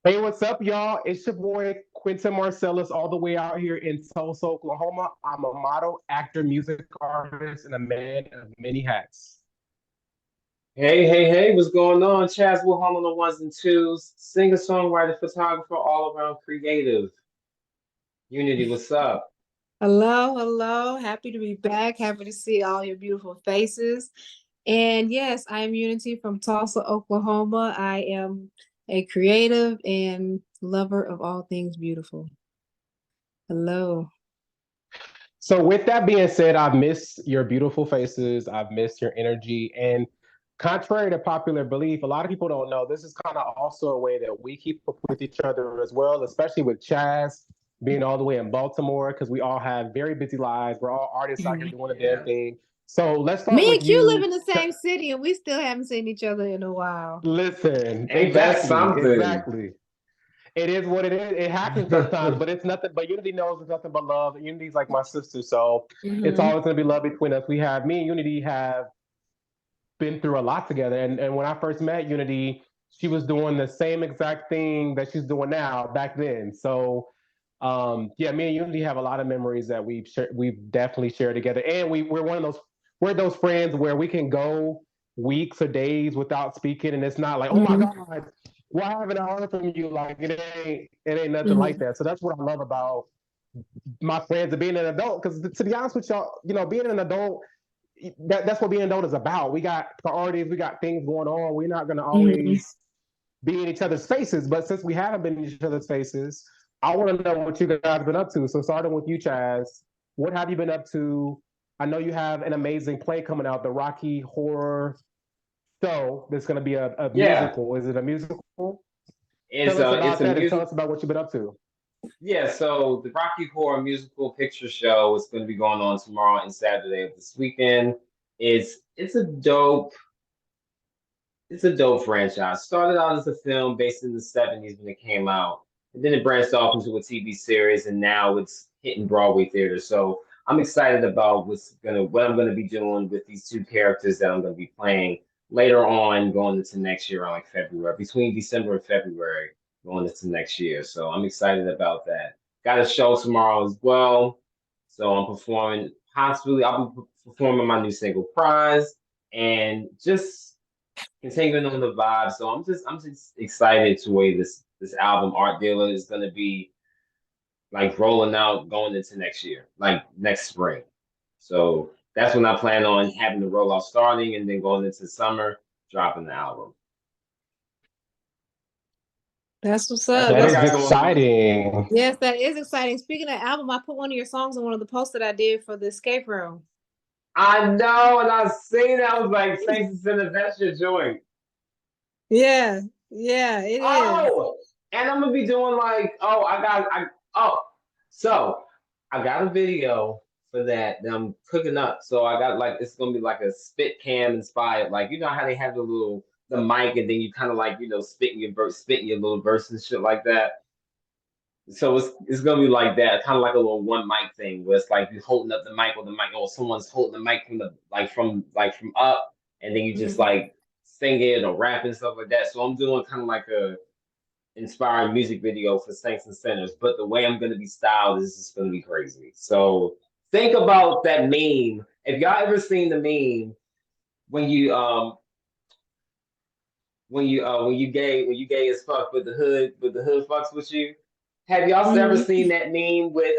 Hey, what's up, y'all? It's your boy Quentin Marcellus, all the way out here in Tulsa, Oklahoma. I'm a model, actor, music artist, and a man of many hats. Hey, what's going on? Chaz Wilhelm on the ones and twos, singer, songwriter, photographer, all around creative. Unity, what's up? Hello, hello. Happy to be back. Happy to see all your beautiful faces. And yes, I am Unity from Tulsa, Oklahoma. I am a creative and lover of all things beautiful. Hello. So, with that being said, I've missed your beautiful faces, I've missed your energy, and contrary to popular belief, a lot of people don't know this is kind of also a way that we keep up with each other as well, especially with Chaz being all the way in Baltimore, because we all have very busy lives. We're all artists out here Mhm. doing a damn Yeah. thing. So, let's start Me with and Q live you. in the same city and we still haven't seen each other in a while. Listen, Ain't that exactly, something? exactly. It is what it is. It happens sometimes, but it's nothing. But Unity knows it's nothing but love. Unity's like my sister, so it's Hmm. always going to be love between us. We have me and Unity have been through a lot together. And when I first met Unity, she was doing the same exact thing that she's doing now back then. So yeah, me and Unity have a lot of memories that we've definitely shared together. And we're one of those friends where we can go weeks or days without speaking, and it's not like, oh my Hmm. God, why haven't I heard from you? Like it ain't nothing like Hmm. that. So that's what I love about my friends and being an adult. Because to be honest with y'all, being an adult, that's what being an adult is about. We got priorities, we got things going on. We're not gonna Hmm. always be in each other's faces. But since we haven't been in each other's faces, I want to know what you guys have been up to. So starting with you, Chaz, what have you been up to? I know you have an amazing play coming out, the Rocky Horror Show. That's going to be a Yeah, musical. Is it a musical? Tell it's us a about it's a that and tell music. us about what you've been up to. Yeah, so the Rocky Horror Musical Picture Show is going to be going on tomorrow and Saturday of this weekend. It's a dope franchise. Started out as a film based in the 70s when it came out, and then it branched off into a TV series, and now it's hitting Broadway theater. So I'm excited about what I'm gonna be doing with these two characters that I'm gonna be playing later on, going into next year, around like February, between December and February, going into next year. So I'm excited about that. Got a show tomorrow as well. So I'm performing. Possibly, I'll be performing my new single "Prize," and just continuing on the vibe. So I'm just excited to way this album Art Dealer is gonna be like rolling out going into next year, like next spring. So that's when I plan on having the rollout starting and then going into summer, dropping the album. That's what's That's up. what That I That's is got going on. exciting. Yes, that is exciting. Speaking of album, I put one of your songs on one of the posts that I did for the escape room. I know, and I seen it. I was like, thanks to send that's your joint. Yeah, yeah, it is. Oh, and I'm gonna be doing like, oh, so I got a video for that I'm cooking up. So I got like it's gonna be like a spit cam inspired, like you know how they have the mic and then you kind of like spitting your little verse and shit like that. So it's gonna be like that, kind of like a little one mic thing where it's like you holding up the mic or someone's holding the mic from from up, and then you just Mhm. like sing it or rap and stuff like that. So I'm doing kind of like a inspired music video for Saints and Sinners, but the way I'm gonna be styled is just gonna be crazy. So think about that meme. If y'all ever seen the meme when when you gay as fuck with the hood fucks with you. Have y'all ever Mhm. seen that meme with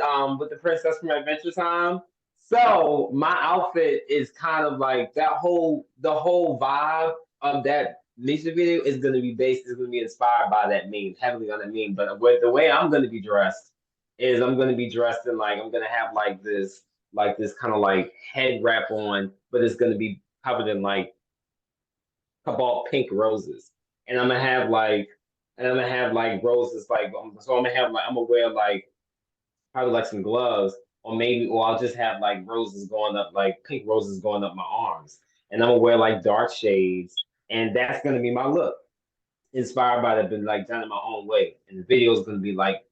the princess from Adventure Time? So my outfit is kind of like the whole vibe of that music video is gonna be inspired by that meme, heavily on that meme. But with the way I'm gonna be dressed is I'm gonna be dressed in like I'm gonna have like this kind of like head wrap on, but it's gonna be covered in like cobalt pink roses, and I'm gonna have like roses so I'm gonna have like I'm gonna wear like probably like some gloves or I'll just have like roses going up like pink roses going up my arms, and I'm gonna wear like dark shades, and that's gonna be my look inspired by that, but like done in my own way. And the video is gonna be like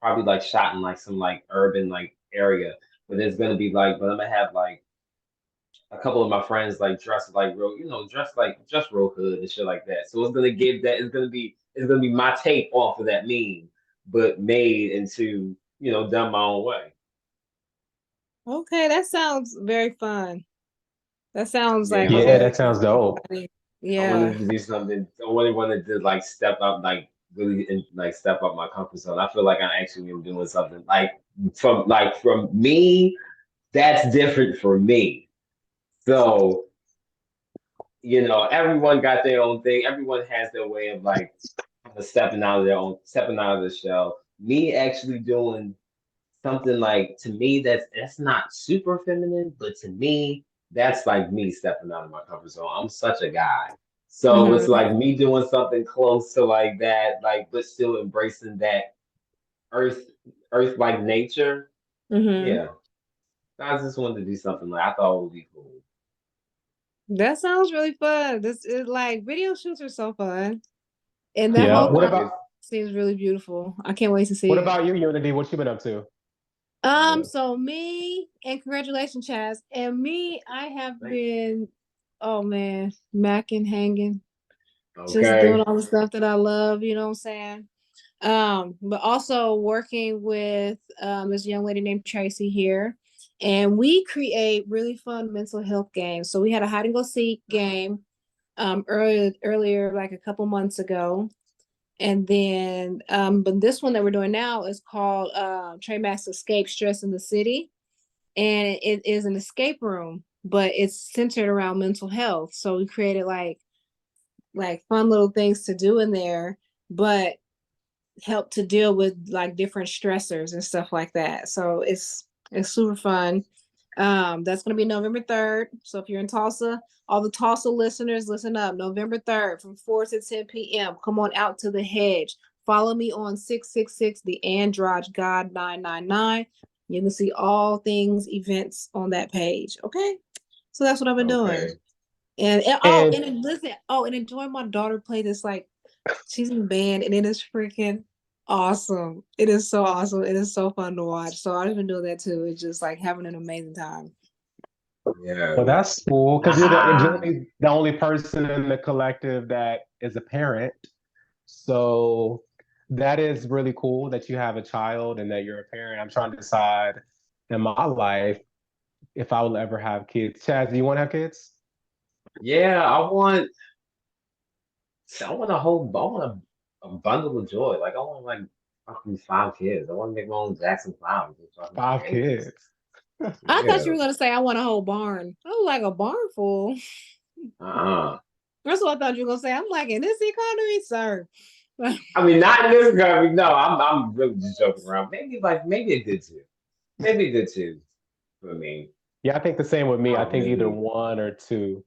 probably like shot in like some like urban like area, but it's gonna be like, but I'm gonna have like a couple of my friends like dressed like real, dressed real hood and shit like that. So it's gonna give that it's gonna be my take off of that meme, but made into done my own way. Okay, that sounds very fun. That sounds like Yeah, I Yeah, want that sounds dope. I yeah. wanted to do something. I really wanted to like step up, like really like step up my comfort zone. I feel like I actually am doing something from me. That's different for me. So everyone got their own thing. Everyone has their way of like stepping out of the shell. Me actually doing something like to me that's not super feminine, but to me that's like me stepping out of my comfort zone. I'm such a guy. So it's Hmm. like me doing something close to like that, like but still embracing that earth earth like nature. Hmm. Yeah. I just wanted to do something like I thought it would be cool. That sounds really fun. This is like video shoots are so fun. And that Yeah. whole Like What concept about it's seems really beautiful. I can't wait to see what it. about you, Unity? What you been up to? So me and congratulations, Chaz. And me, I have like, been, oh man, macking, hanging, just doing okay. all the stuff that I love, you know what I'm saying? But also working with this young lady named Tracy here. And we create really fun mental health games. So we had a hide and go seek game earlier, like a couple months ago. And then but this one that we're doing now is called Trey Max Escape Stress in the City. And it is an escape room, but it's centered around mental health. So we created like fun little things to do in there, but help to deal with like different stressors and stuff like that. So it's super fun. That's gonna be November 3rd. So if you're in Tulsa, all the Tulsa listeners, listen up. November 3rd from 4 to 10 p.m. Come on out to the hedge. Follow me on 666 the Android God 999. You can see all things events on that page. Okay. So that's what I've been doing. Okay. And And listen, and enjoy my daughter play this like she's in band and it is freaking awesome. It is so awesome. It is so fun to watch. So I've been doing that too. It's just like having an amazing time. Yeah. well, that's cool because you're Ah. generally the only person in the collective that is a parent. So that is really cool that you have a child and that you're a parent. I'm trying to decide in my life if I will ever have kids. Chaz, do you want to have kids? Yeah, I want a bundle of joy. Like I want like fucking 5 kids. I want to make my own Jackson Five. Just fucking Five create this. kids. I thought you Yeah. were gonna say I want a whole barn. I was like a barn full. Uh-uh. That's what I thought you were gonna say. I'm like in this economy, sir. I mean, not in this country. No, I'm really just joking around. Maybe a good two. Maybe a good two for me. Yeah, I think the same with me. I I think either really, one or two.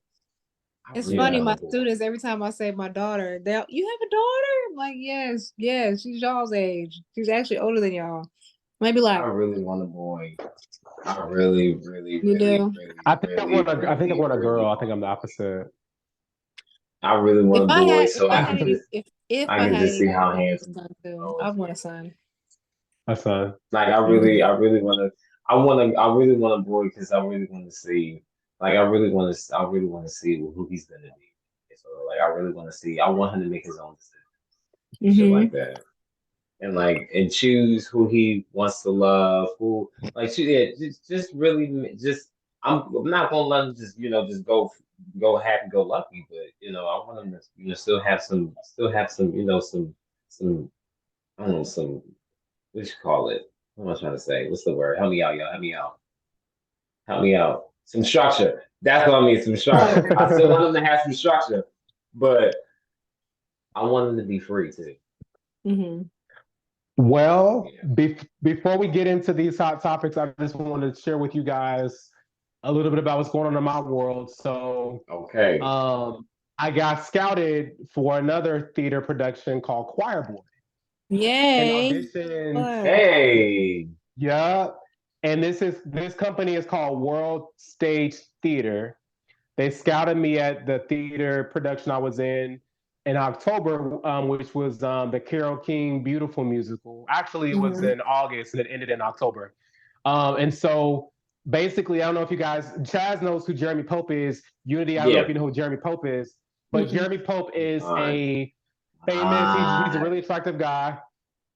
I It's really funny, Yeah. want a my boy. students, every time I say my daughter, they'll, you have a daughter? I'm like, yes, yes, she's y'all's age. She's actually older than y'all. Maybe I like, really want a boy. I really, really, you really, do. really, I think I really, want a. I think I really, want a girl. really I think want I'm a the boy. opposite. I really want a boy so If I I can had just any see money, how I want handsome a son he too. I grows. want a son. A son. Like Mhm. I really want to. I really want a boy because I really want to see. Like I really want to see who he's gonna be. So like I really want to see. I want him to make his own decisions and shit like Mhm. that, and like and choose who he wants to love. Who like yeah, just really just. I'm not gonna let him just just go happy go lucky, but I want him to still have some some I don't know some what you call it? What am I trying to say? What's the word? Help me out, y'all. Help me out. Help me out. Some structure. That's what I mean. Some structure. I still want them to have some structure, but I want them to be free too. Mhm. Well, Yeah. before we get into these hot topics, I just wanted to share with you guys a little bit about what's going on in my world. So, Okay. I got scouted for another theater production called Choir Boy and Yay. auditioned. What? Hey. Yeah, and this company is called World Stage Theater. They scouted me at the theater production I was in October, which was the Carole King Beautiful musical. Actually, it was Mhm. in August and it ended in October. And so basically, I don't know if you guys, Chaz knows who Jeremy Pope is. Unity, I don't know if Yeah. you know who Jeremy Pope is, but Mm-mm. Jeremy Pope is Fine. a famous. He's a really attractive guy.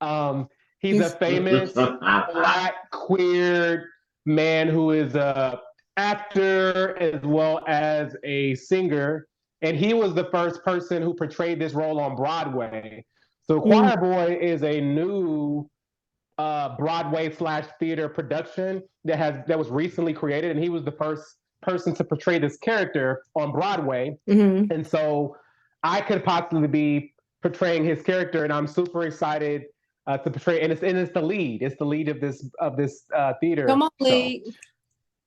Um, he's a He's famous black queer man who is a actor as well as a singer, and he was the first person who portrayed this role on Broadway. So mm, Choir Boy is a new Broadway slash theater production that was recently created, and he was the first person to portray this character on Broadway. mhm. And so I could possibly be portraying his character, and I'm super excited to portray. And it's the lead. It's the lead of this Come theater on, show. Lee.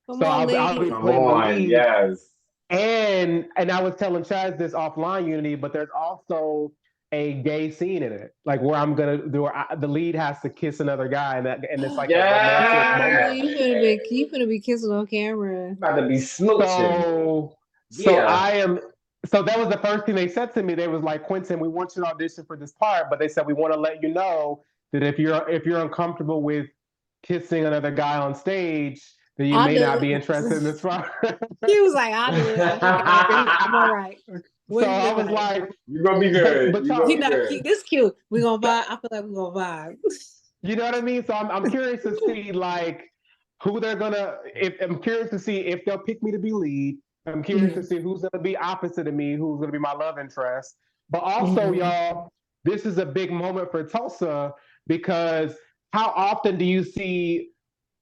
Come So on, I'll be Lee. Come playing the on, lead, yes. and I was telling Chaz this offline, Unity, but there's also a gay scene in it, like where I'm gonna do where the lead has to kiss another guy, and it's like a romantic Oh, moment. Yeah. you finna be kissing on camera. About to be smooching. So Yeah. I am. So that was the first thing they said to me. They was like, Quentin, we want you to audition for this part, but they said we want to let you know that if you're uncomfortable with kissing another guy on stage, then you I'll may not do be interested in it. this part. He was like, I'll do it. I'm okay. I'm all right. What So do you I look was like? like, You're gonna be but good. but You're y'all, gonna He be not good. cute. This cute. We gonna vibe. I feel like we gonna vibe. you know what I mean. So I'm curious to see like who they're gonna. If I'm curious to see if they'll pick me to be lead. I'm curious to Mhm. see who's gonna be opposite of me, who's gonna be my love interest. But also, Mhm. y'all, this is a big moment for Tulsa because how often do you see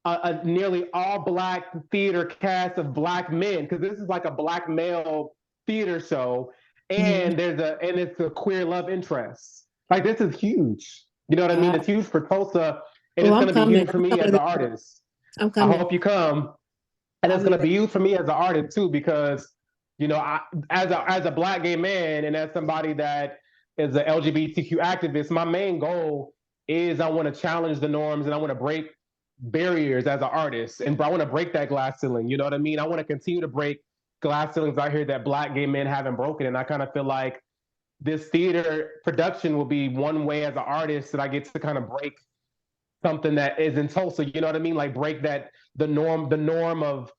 a nearly all black theater cast of black men? Because this is like a black male theater show, Mhm. and it's a queer love interest. Like this is huge. You know what I mean? Wow. It's huge for Tulsa, and Oh, it's I'm going to be coming. huge for I'm me coming as to an that. artist. I'm I coming. hope you come, and I'll it's be going to there. be huge for me as an artist too, because as a black gay man and as somebody that is an LGBTQ activist, my main goal is I want to challenge the norms and I want to break barriers as an artist, and I want to break that glass ceiling. You know what I mean? I want to continue to break glass ceilings out here that black gay men haven't broken, and I kind of feel like this theater production will be one way as an artist that I get to kind of break something that is in Tulsa. You know what I mean? Like break that the norm of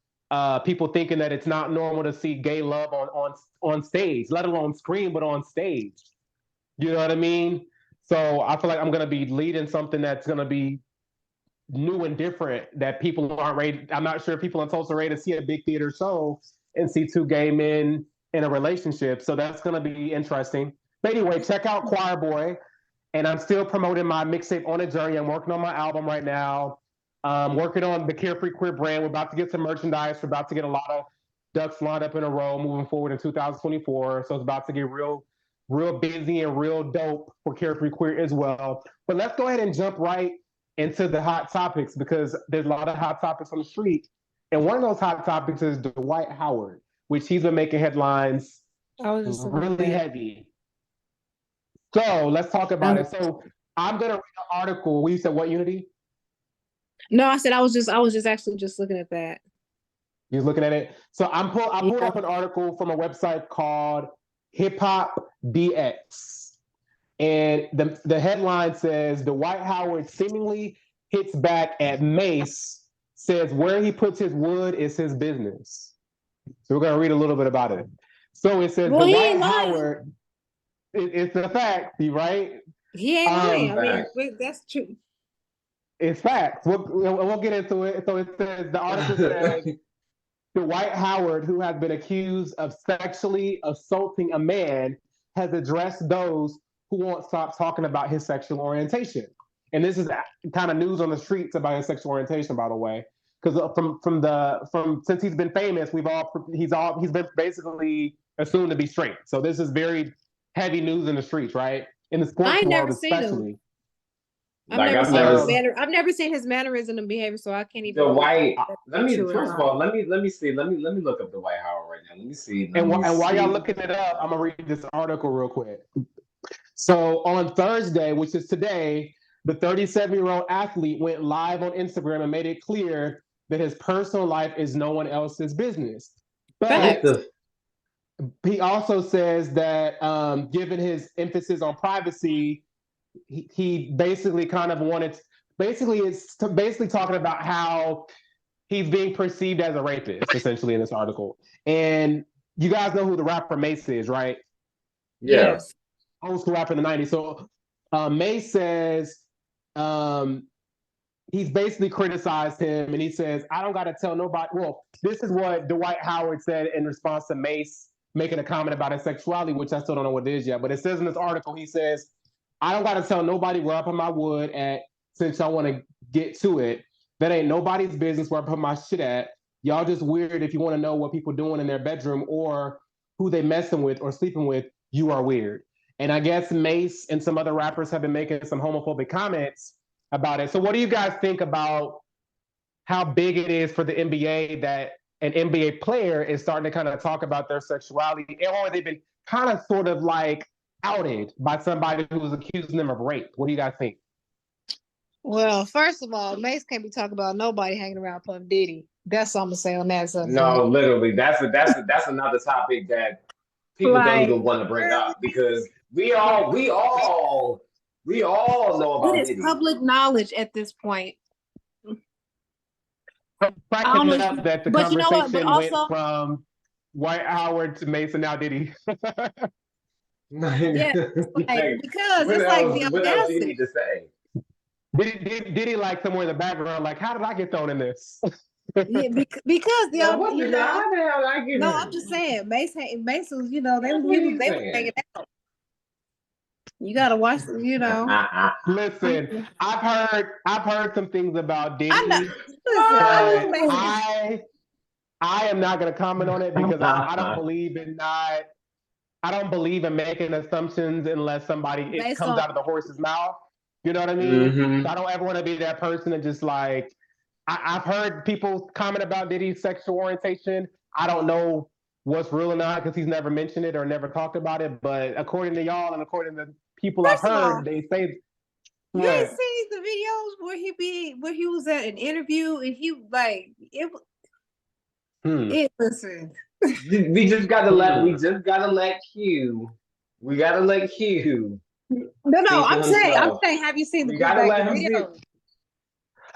people thinking that it's not normal to see gay love on stage, let alone screen, but on stage. You know what I mean? So I feel like I'm gonna be leading something that's gonna be new and different that people aren't ready. I'm not sure if people in Tulsa are ready to see a big theater show and see two gay men in a relationship. So that's going to be interesting. But anyway, check out Choir Boy. And I'm still promoting my mixtape On a Journey. I'm working on my album right now. Working on the Carefree Queer brand. We're about to get some merchandise. We're about to get a lot of ducks lined up in a row moving forward in 2024. So it's about to get real busy and real dope for Carefree Queer as well. But let's go ahead and jump right into the hot topics because there's a lot of hot topics on the street. And one of those hot topics is Dwight Howard, which he's been making headlines I was just looking at really that. heavy. So let's talk about Um, it. So I'm gonna read an article. We said what, Unity? no, I said I was just actually just looking at that. You're looking at it. So I pulled Yeah. up an article from a website called Hip Hop DX. And the headline says Dwight Howard seemingly hits back at Mace, says where he puts his wood is his business. So we're gonna read a little bit about it. So it says Well, he Dwight ain't lying. Howard, it's a fact, right? He ain't lying. I Um, mean, Facts. that's true. it's facts. We'll get into it. So it says the article says Dwight Howard, who has been accused of sexually assaulting a man, has addressed those who won't stop talking about his sexual orientation. And this is kind of news on the streets about his sexual orientation, by the way, because from since he's been famous, he's been basically assumed to be straight. So this is very heavy news in the streets, right? In the I sports ain't world, never seen him. especially. I've Like never I've seen never his Um, manner. I've never seen his mannerism and behavior, so I can't even the know if white. that's Let me true or first of not. all let me see. Let me look up the White Howard right now. Let me see. Let me and while y'all see. looking it up, I'm gonna read this article real quick. So on Thursday, which is today, the 37-year-old athlete went live on Instagram and made it clear that his personal life is no one else's business. Get Facts. But the he also says that given his emphasis on privacy, he basically kind of wanted. Basically, it's basically talking about how he's being perceived as a rapist, essentially, in this article. And you guys know who the rapper Mace is, right? Yeah. Yes. Old school rapper in the 90s. So Mace says he's basically criticized him, and he says, I don't got to tell nobody. Well, this is what Dwight Howard said in response to Mace making a comment about his sexuality, which I still don't know what it is yet. But it says in this article, he says, I don't got to tell nobody where I put my wood at since y'all want to get to it. That ain't nobody's business where I put my shit at. Y'all just weird if you want to know what people doing in their bedroom or who they messing with or sleeping with. You are weird. And I guess Mace and some other rappers have been making some homophobic comments about it. So what do you guys think about how big it is for the NBA that an NBA player is starting to kind of talk about their sexuality, or they've been kind of sort of like outed by somebody who was accusing them of rape? What do you guys think? Well, first of all, Mace can't be talking about nobody hanging around Puff Diddy. That's what I'm gonna say on that subject. No, literally, that's another topic that people don't even want to bring up because we all know about it is Diddy. public knowledge at this point. Cracking up that the but you know what? conversation But also, went from White Howard to Mason, now Diddy. yeah, Like, because what it's else, like the what else do you audacity. need to say? Diddy like somewhere in the background, like, how did I get thrown in this? Yeah, because the What you the know. how the hell I get No, in? I'm just saying, Mace was, you know, they What were are you they were saying? hanging out. You gotta watch, you know. Listen, I've heard some things about Diddy, I know. but Listen, I am not going to comment on it because I don't believe in making assumptions unless it based comes on out of the horse's mouth. You know what I mean? Mhm. So I don't ever want to be that person and just like I've heard people comment about Diddy's sexual orientation. I don't know what's real or not because he's never mentioned it or never talked about it. But according to y'all and according to people I've first of all, heard, they say you ain't what? seen the videos where he was at an interview and he like it listen. We just gotta let Q. We gotta let Q. No, I'm saying, have you seen the playback video?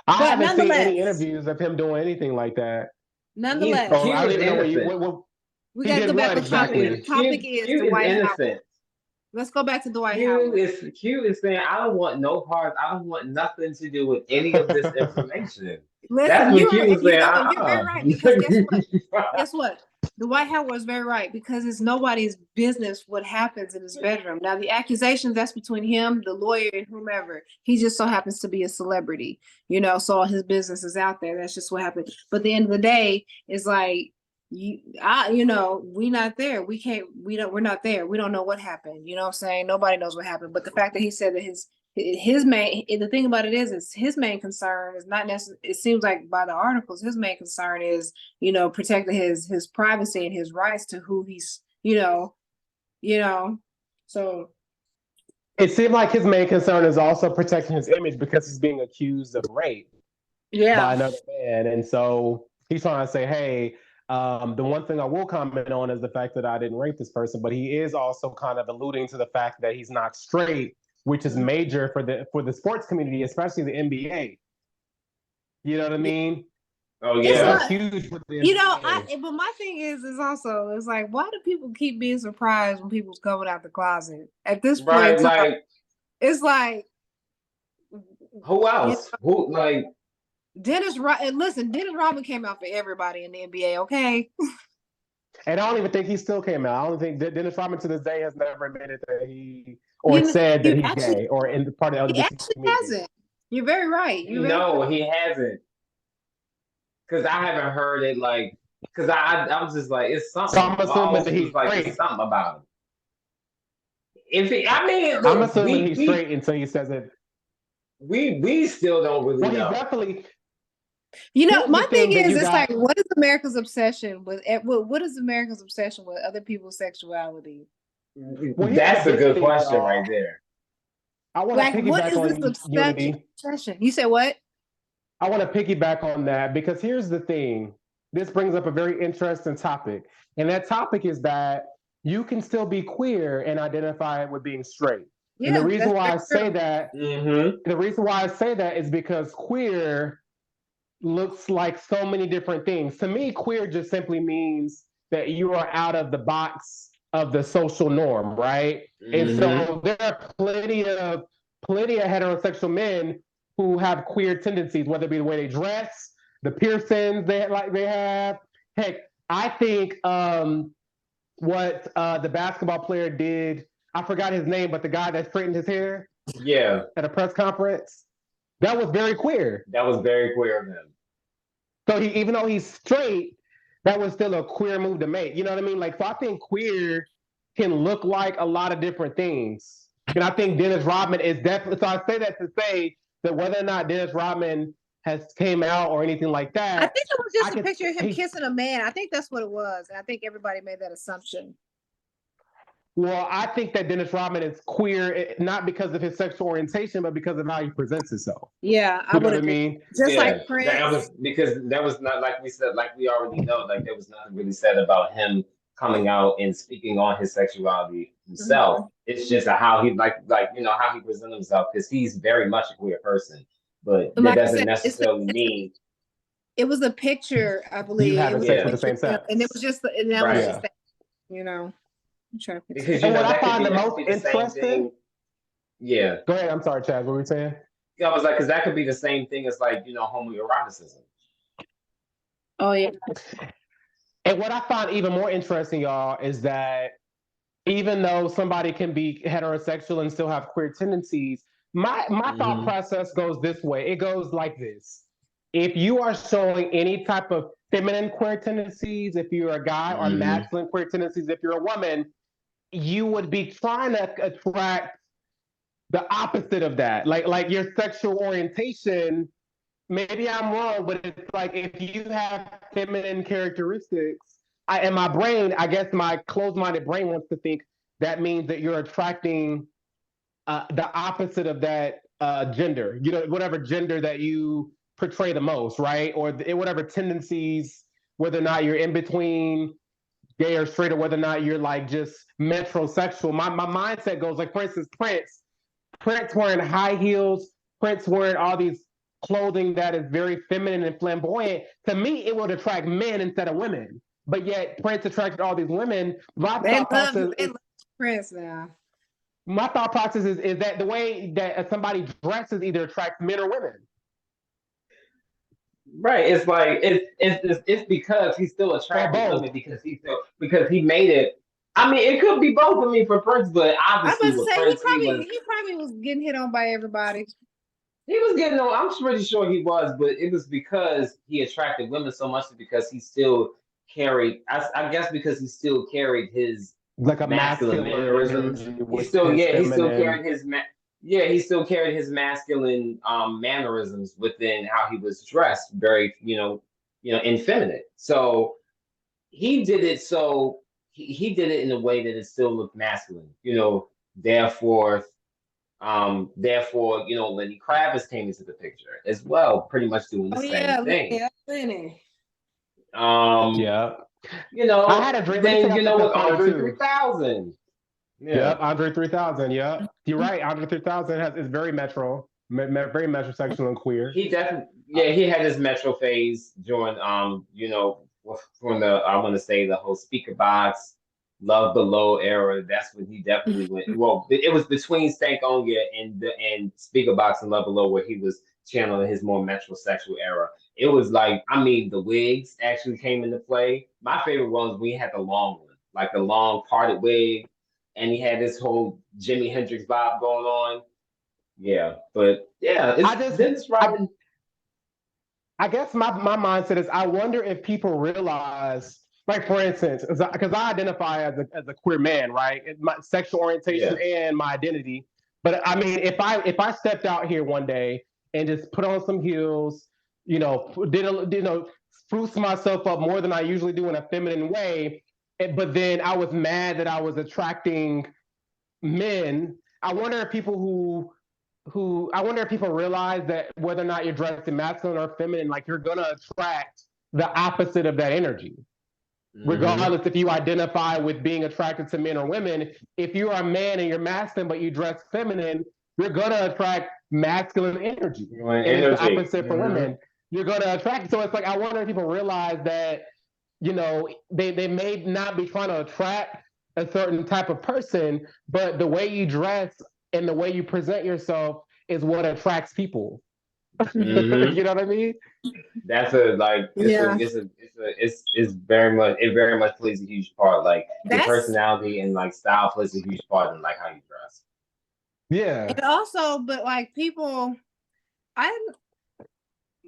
I But haven't seen any interviews of him doing anything like that. Nonetheless, I don't even know we he gotta did go back what to exactly. the topic is Q is innocent. Let's go back to Dwight Howard. Q is saying, I don't want no part. I don't want nothing to do with any of this information. Listen, That's what Q is saying. You're very right because guess what? Dwight Howard was very right because it's nobody's business what happens in his bedroom. Now the accusations that's between him, the lawyer, and whomever. He just so happens to be a celebrity, you know. So all his business is out there. That's just what happened. But at the end of the day, it's like we're not there. We're not there. We don't know what happened. You know what I'm saying? Nobody knows what happened. But the fact that he said that his main, the thing about it is his main concern is not necessarily, it seems like by the articles, his main concern is, protecting his privacy and his rights to who he's, so. It seemed like his main concern is also protecting his image because he's being accused of rape by another man. And so he's trying to say, hey, the one thing I will comment on is the fact that I didn't rape this person, but he is also kind of alluding to the fact that he's not straight, which is major for the sports community, especially the NBA. You know what I mean? Oh yeah, that's huge for the NBA. But my thing is also it's like, why do people keep being surprised when people's coming out the closet? At this point, it's like, who else? Who like? Dennis Rodman came out for everybody in the NBA, okay? And I don't even think he still came out. I don't think Dennis Rodman to this day has never admitted that said that he's gay or in part of the LGBT actually community. Hasn't. You're very right. He hasn't. Because I haven't heard it because I was just like, it's something. So I'm assuming that he's straight. It's something about him. I'm assuming he's straight until he says it. We still don't really know. He's definitely. My thing is, it's like, what is America's obsession with? What is America's obsession with other people's sexuality? Well, that's a good question right there. I want to piggyback on Unity. Obsession? You said what? I want to piggyback on that because here's the thing. This brings up a very interesting topic, and that topic is that you can still be queer and identify with being straight. Yeah, and the reason why I say that, the reason why I say that is because queer looks like so many different things. To me, queer just simply means that you are out of the box of the social norm, right? And Mm-hmm. so there are plenty of heterosexual men who have queer tendencies, whether it be the way they dress, the piercings they have. Heck, I think what the basketball player did, I forgot his name, but the guy that straightened his hair Yeah, at a press conference, that was very queer. that was very queer of him. So even though he's straight, that was still a queer move to make. You know what I mean? Like, so I think queer can look like a lot of different things. And I think Dennis Rodman is definitely. So I say that to say that whether or not Dennis Rodman has came out or anything like I that, think it was just I a could. picture of him kissing a man. I think that's what it was. And I think everybody made that assumption. Well, I think that Dennis Rodman is queer, not because of his sexual orientation, but because of how he presents himself. Yeah, I You know would what I agree. mean? Just Yeah, like that Prince. was because that was not like we said, like we already know, like there was nothing really said about him coming out and speaking on his sexuality himself. Mhm. It's just how he like how he presents himself because he's very much a queer person, but that Like I doesn't said, necessarily mean it was a picture, I You believe. It having was a sex with yeah, the picture same of him, and it sex. was just, and that was right. just Yeah. that, you know. I'm trying to fix Because it. you And know what I find the that could most be the same interesting. thing. Yeah, Go ahead. I'm sorry, Chad. What were you saying? yeah, I was like, because that could be the same thing as like homoeroticism. Oh yeah. And what I find even more interesting, y'all, is that even though somebody can be heterosexual and still have queer tendencies, my thought Mm-hmm. process goes this way. It goes like this. If you are showing any type of feminine queer tendencies, if you're a guy, or Mm-hmm. masculine queer tendencies, if you're a woman, you would be trying to attract the opposite of that. Like your sexual orientation, maybe I'm wrong, but it's like if you have feminine characteristics, in my brain, I guess my closed-minded brain wants to think that means that you're attracting the opposite of that gender. You know, whatever gender that you portray the most, right? Or whatever tendencies, whether or not you're in between gay or straight, or whether or not you're like just metrosexual. My mindset goes like, for instance, Prince wearing high heels, Prince wearing all these clothing that is very feminine and flamboyant. To me, it would attract men instead of women. But yet Prince attracted all these women. They love Prince now. My thought process is that the way that somebody dresses either attracts men or women. Right. It's like it's because he's still Or attracting both. women because he made it. I mean, it could be both of me for Prince, but I was obviously about to with say Prince, he probably was getting hit on by everybody. he was getting on. I'm pretty sure he was, but it was because he attracted women so much because he still carried. I guess because he still carried his Like a masculine masculine mannerisms. energy He with still his yeah he still feminine. carried his he still carried his masculine mannerisms within how he was dressed, very effeminate. So he did it so he did it in a way that it still looked masculine. Therefore Lenny Kravitz came into the picture as well, pretty much doing the Oh same yeah, thing. Lenny. Um, Yeah. I had a dream. Let me tell then y'all something with funny Andre too. 3000. Yeah. Yep, Andre 3000. Yep, you're right. Andre 3000 is very very metrosexual and queer. He definitely, yeah, he had his Metro phase during, from the, I want to say the whole speaker box, Love Below era. That's when he definitely went. Well, it was between Stank Onya and speaker box and Love Below where he was channeling his more metrosexual era. It was like, I mean, the wigs actually came into play. My favorite one was when he had the long one, like the long parted wig, and he had this whole Jimi Hendrix vibe going on. Yeah, but yeah, I it's just, Dennis I, Rodman. I guess my mindset is I wonder if people realize, like for instance, because I identify as a queer man, right? My sexual orientation Yeah. and my identity. But I mean, if I stepped out here one day and just put on some heels, spruce myself up more than I usually do in a feminine way, but then I was mad that I was attracting men. I wonder if people I wonder if people realize that whether or not you're dressed in masculine or feminine, like you're gonna attract the opposite of that energy. Mm-hmm. Regardless if you identify with being attracted to men or women, if you're a man and you're masculine but you dress feminine, you're gonna attract masculine energy. And it's the Energy. opposite for Mm-hmm. women. you're gonna attract. So it's like I wonder if people realize that, they may not be trying to attract a certain type of person, but the way you dress and the way you present yourself is what attracts people. Hmm. You know what I mean? That's a like Yeah, it's very much it very much plays a huge part. Like your that's personality and like style plays a huge part in like how you dress. Yeah. and also, but like people, I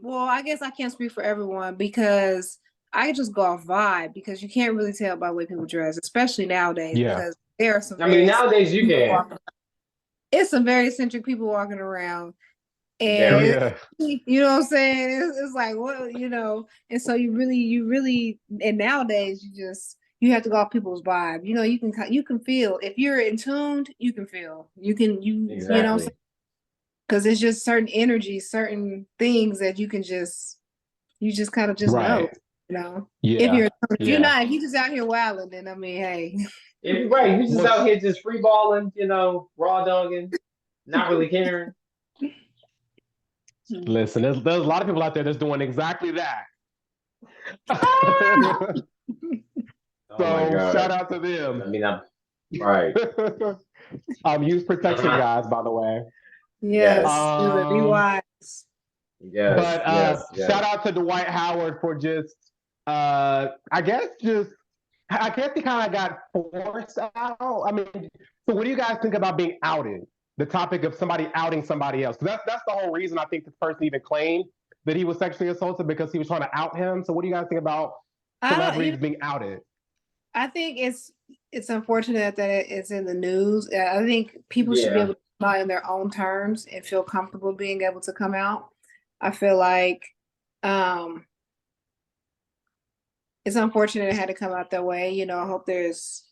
well, I guess I can't speak for everyone because I just go off vibe because you can't really tell by the way people dress, especially nowadays Yeah. because there are some I mean, very nowadays you people can walking. It's some very eccentric people walking around, very. and Yeah. you know what I'm saying. It's like what and so you really, and nowadays you have to go off people's vibe. You can feel if you're in tuned, you can feel you know Exactly. because it's just certain energies, certain things that you just kind of just know, Right. you know. If Yeah. you're Yeah. if you just out here wilding, then I mean, hey. If you're right, you just Well, out here just free balling, raw dogging, not really caring. listen, there's a lot of people out there that's doing exactly that. Oh my So shout God. out to them. I mean, I'm right. Use protection, guys, by the way. Yes, Yes, do it. Be Um, wise. yes, but yes, shout yes. out to Dwight Howard for just, I guess he kind of got forced out. I mean, so what do you guys think about being outed? The topic of somebody outing somebody else. That's the whole reason I think this person even claimed that he was sexually assaulted because he was trying to out him. So what do you guys think about I don't, celebrities being outed? I think it's unfortunate that it's in the news. I think people should be Yeah, able to come out in their own terms and feel comfortable being able to come out. I feel like um it's unfortunate it had to come out that way. I hope there's,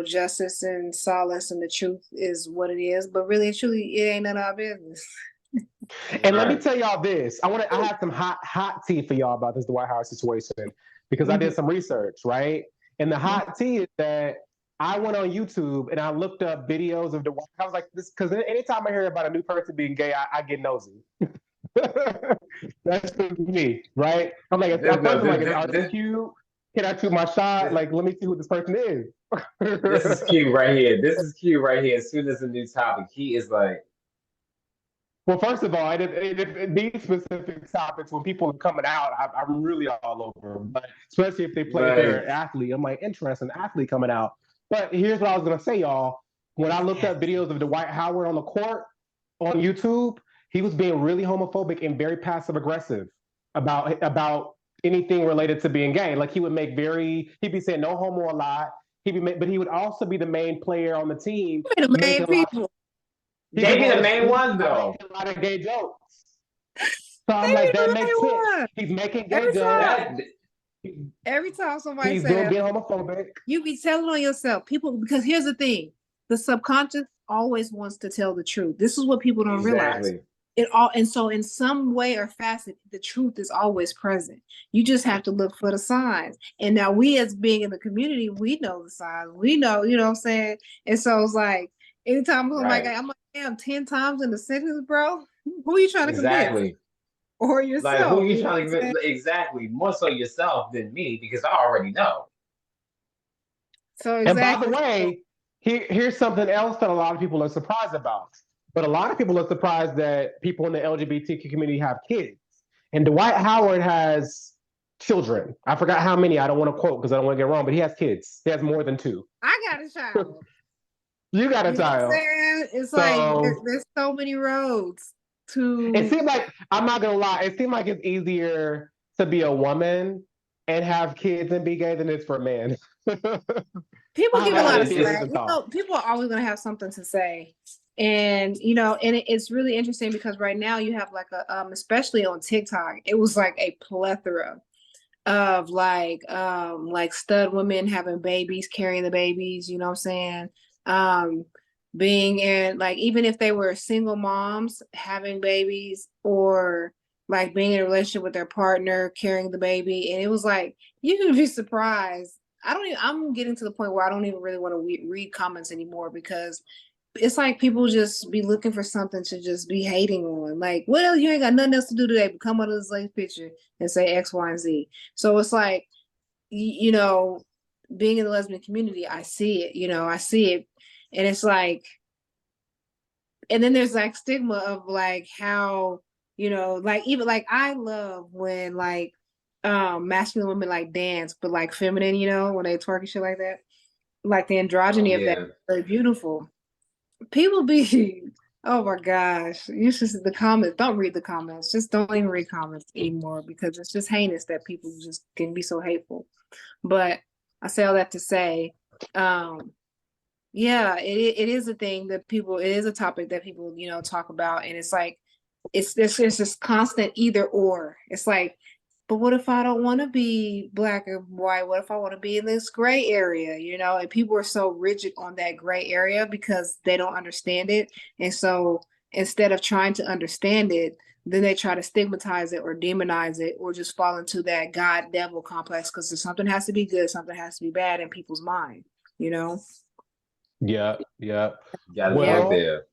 justice and solace and the truth is what it is. But really, truly, it ain't none of our business. And let me right. tell y'all this. I have some hot tea for y'all about this Dwight Howard situation because I Mhm. did some research, right? And the Mhm. hot tea is that I went on YouTube and I looked up videos of Dwight. I was like, this because anytime I hear about a new person being gay, I get nosy. That's just me, right? I'm like, This at no first I'm this like, this are they this cute? Can I shoot my shot? this Like, let me see who this person is. this is cute right here. This is cute right here. As soon as a new topic, he is like, Well, first of all, these specific topics, when people are coming out, I'm really all over them. But especially if they're right. an athlete, I'm like, interesting athlete coming out. But here's what I was gonna say, y'all. When I looked up videos of Dwight Howard on the court on YouTube, he was being really homophobic and very passive aggressive about anything related to being gay. Like he'd be saying no homo a lot. But he would also be the main player on the team, Wait a making minute, a lot of people. He'd be They be going the to main school ones though. making a lot of gay jokes. So They I'm be like, that the makes main sense. one. He's making gay Every jokes. time, That every time somebody He's say doing that, being homophobic. you be telling on yourself. People, because here's the thing, the subconscious always wants to tell the truth. This is what people don't realize. exactly. And so in some way or facet, the truth is always present. You just have to look for the signs. And now we as being in the community, we know the signs. We know, you know what I'm saying? And so it's like anytime Right. I'm like, damn, 10 times in the sentence, bro. Who are you trying to convince? Exactly. Or Like who yourself, you you know trying what to I'm saying? get exactly more so yourself than me because I already know. So And by the exactly. So, way, here's something else that a lot of people are surprised about. But a lot of people are surprised that people in the LGBTQ community have kids. And Dwight Howard has children. I forgot how many. I don't want to quote because I don't want to get wrong, but he has kids. He has more than two. I got a child. You got a You know what I'm child. saying? It's like So there's so many roads it to seemed like I'm not gonna lie. It seemed like it's easier to be a woman and have kids and be gay than it's for a man. people give a I lot had of the It's slack. same thought. People are always going to have something to say. And it's really interesting because right now you have like a especially on TikTok, it was like a plethora of like stud women having babies, carrying the babies, you know what I'm saying? Um being in like even if they were single moms having babies or like being in a relationship with their partner carrying the baby, and it was like you can be surprised. I'm getting to the point where I don't even really want to read comments anymore because it's like people just be looking for something to just be hating on. Like, what else? You ain't got nothing else to do today but come out of this late picture and say X, Y, and Z. So it's like, you know, being in the lesbian community, I see it, I see it. And it's like, and then there's like stigma of like how, like even like I love when like masculine women like dance, but like feminine, when they twerk and shit like that. Like the Oh androgyny of that yeah. is very beautiful. People be, oh my gosh, you should see the comments. Don't read the comments. Just don't even read comments anymore because it's just heinous that people just can be so hateful. But I say all that to say, yeah, it is a thing that people, it is a topic that people, talk about. And it's like, it's this constant either or. It's like, but what if I don't want to be black or white? What if I want to be in this gray area? And people are so rigid on that gray area because they don't understand it. And so instead of trying to understand it, then they try to stigmatize it or demonize it or just fall into that God devil complex because something has to be good, something has to be bad in people's mind, you know? Yep, yep. Got a Yeah. point Well, there.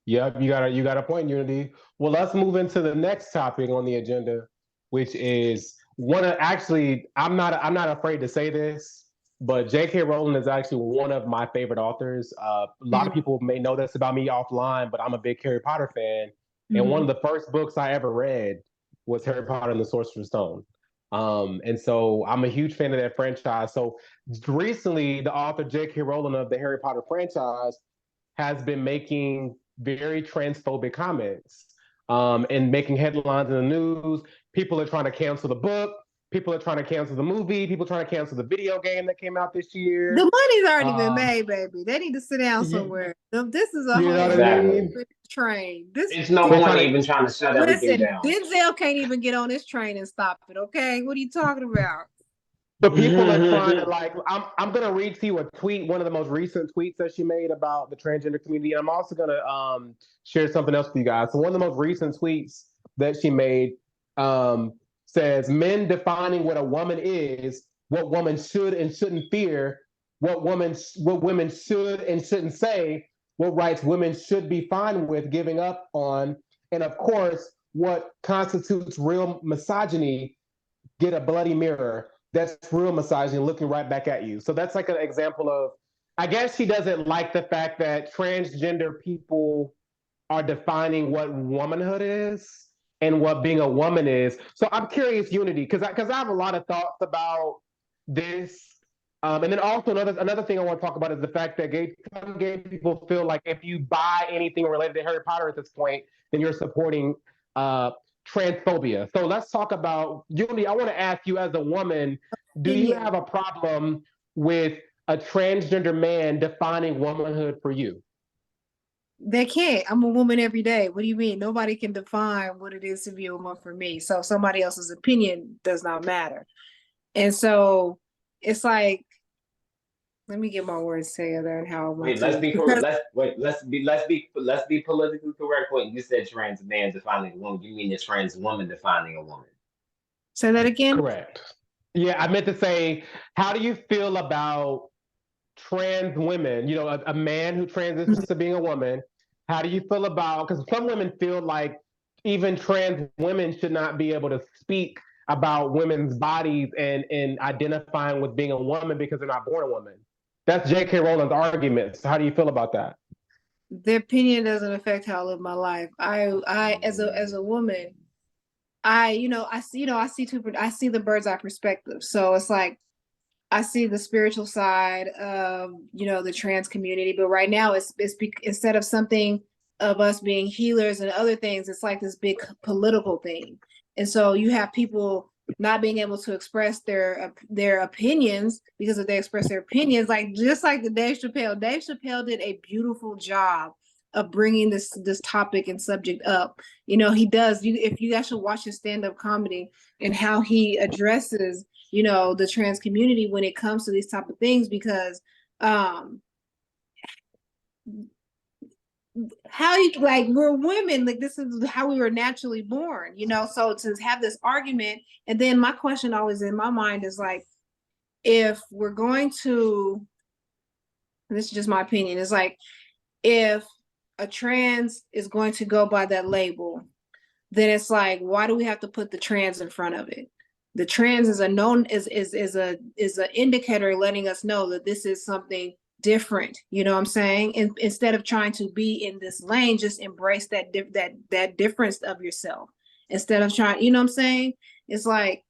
yep, you got a point, Unity. Well, let's move into the next topic on the agenda, which is one of actually, I'm not afraid to say this, but J.K. Rowling is actually one of my favorite authors. A lot of people may know this about me offline, but I'm a big Harry Potter fan, and one of the first books I ever read was Harry Potter and the Sorcerer's Stone. And so I'm a huge fan of that franchise. So recently, the author J.K. Rowling of the Harry Potter franchise has been making very transphobic comments and making headlines in the news. People are trying to cancel the book. People are trying to cancel the movie. People are trying to cancel the video game that came out this The year. money's already been Um, made, baby. They need to sit down you, somewhere. This is a you know what I whole Exactly. mean? train. It's no They're point trying to. even trying to shut everything Listen, down. Denzel can't even get on this train and stop it. Okay, what are you talking about? But people are trying to like. I'm gonna read to you a tweet, one of the most recent tweets that she made about the transgender community. And I'm also gonna share something else with you guys. So one of the most recent tweets that she made um, says, "Men defining what a woman is, what women should and shouldn't fear, what women should and shouldn't say, what rights women should be fine with giving up on, and of course, what constitutes real misogyny. Get a bloody mirror. That's real misogyny looking right back at you." So that's like an example of, I guess she doesn't like the fact that transgender people are defining what womanhood is and what being a woman is. So I'm curious, Unity, because I have a lot of thoughts about this. And then also another thing I want to talk about is the fact that some gay people feel like if you buy anything related to Harry Potter at this point, then you're supporting uh, transphobia. So let's talk about Unity. I want to ask you, as a woman, do you Opinion. have a problem with a transgender man defining womanhood for you? They can't. I'm a woman every day. What do you mean? Nobody can define what it is to be a woman for me. So somebody else's opinion does not matter. And so it's like, let me get my words together and how I want Wait, let's to. be correct. Because Let's be politically correct. When you said trans man defining a woman, you mean a trans woman defining a woman? say that again. Correct. Yeah, I meant to say, how do you feel about trans women? A man who transitions to being a woman. How do you feel about? Because some women feel like even trans women should not be able to speak about women's bodies and identifying with being a woman because they're not born a woman. That's J.K. Rowling's argument. So how do you feel about that? Their opinion doesn't affect how I live my life. I as a woman, I see the bird's eye perspective. So it's like I see the spiritual side of, the trans community, but right now instead of something of us being healers and other things, it's like this big political thing. And so you have people not being able to express their opinions because if they express their opinions, like just like the Dave Chappelle did a beautiful job of bringing this topic and subject up. He does. If you guys should watch his stand-up comedy and how he addresses the trans community when it comes to these type of things, because how you like, we're women, like this is how we were naturally born, so to have this argument. And then my question always in my mind is like, if we're going to, this is just my opinion, is like, if a trans is going to go by that label, then it's like, why do we have to put the trans in front of it? The trans is a known is an indicator letting us know that this is something different. You know what I'm saying? And instead of trying to be in this lane, just embrace that difference of yourself. Instead of trying, you know what I'm saying? It's like,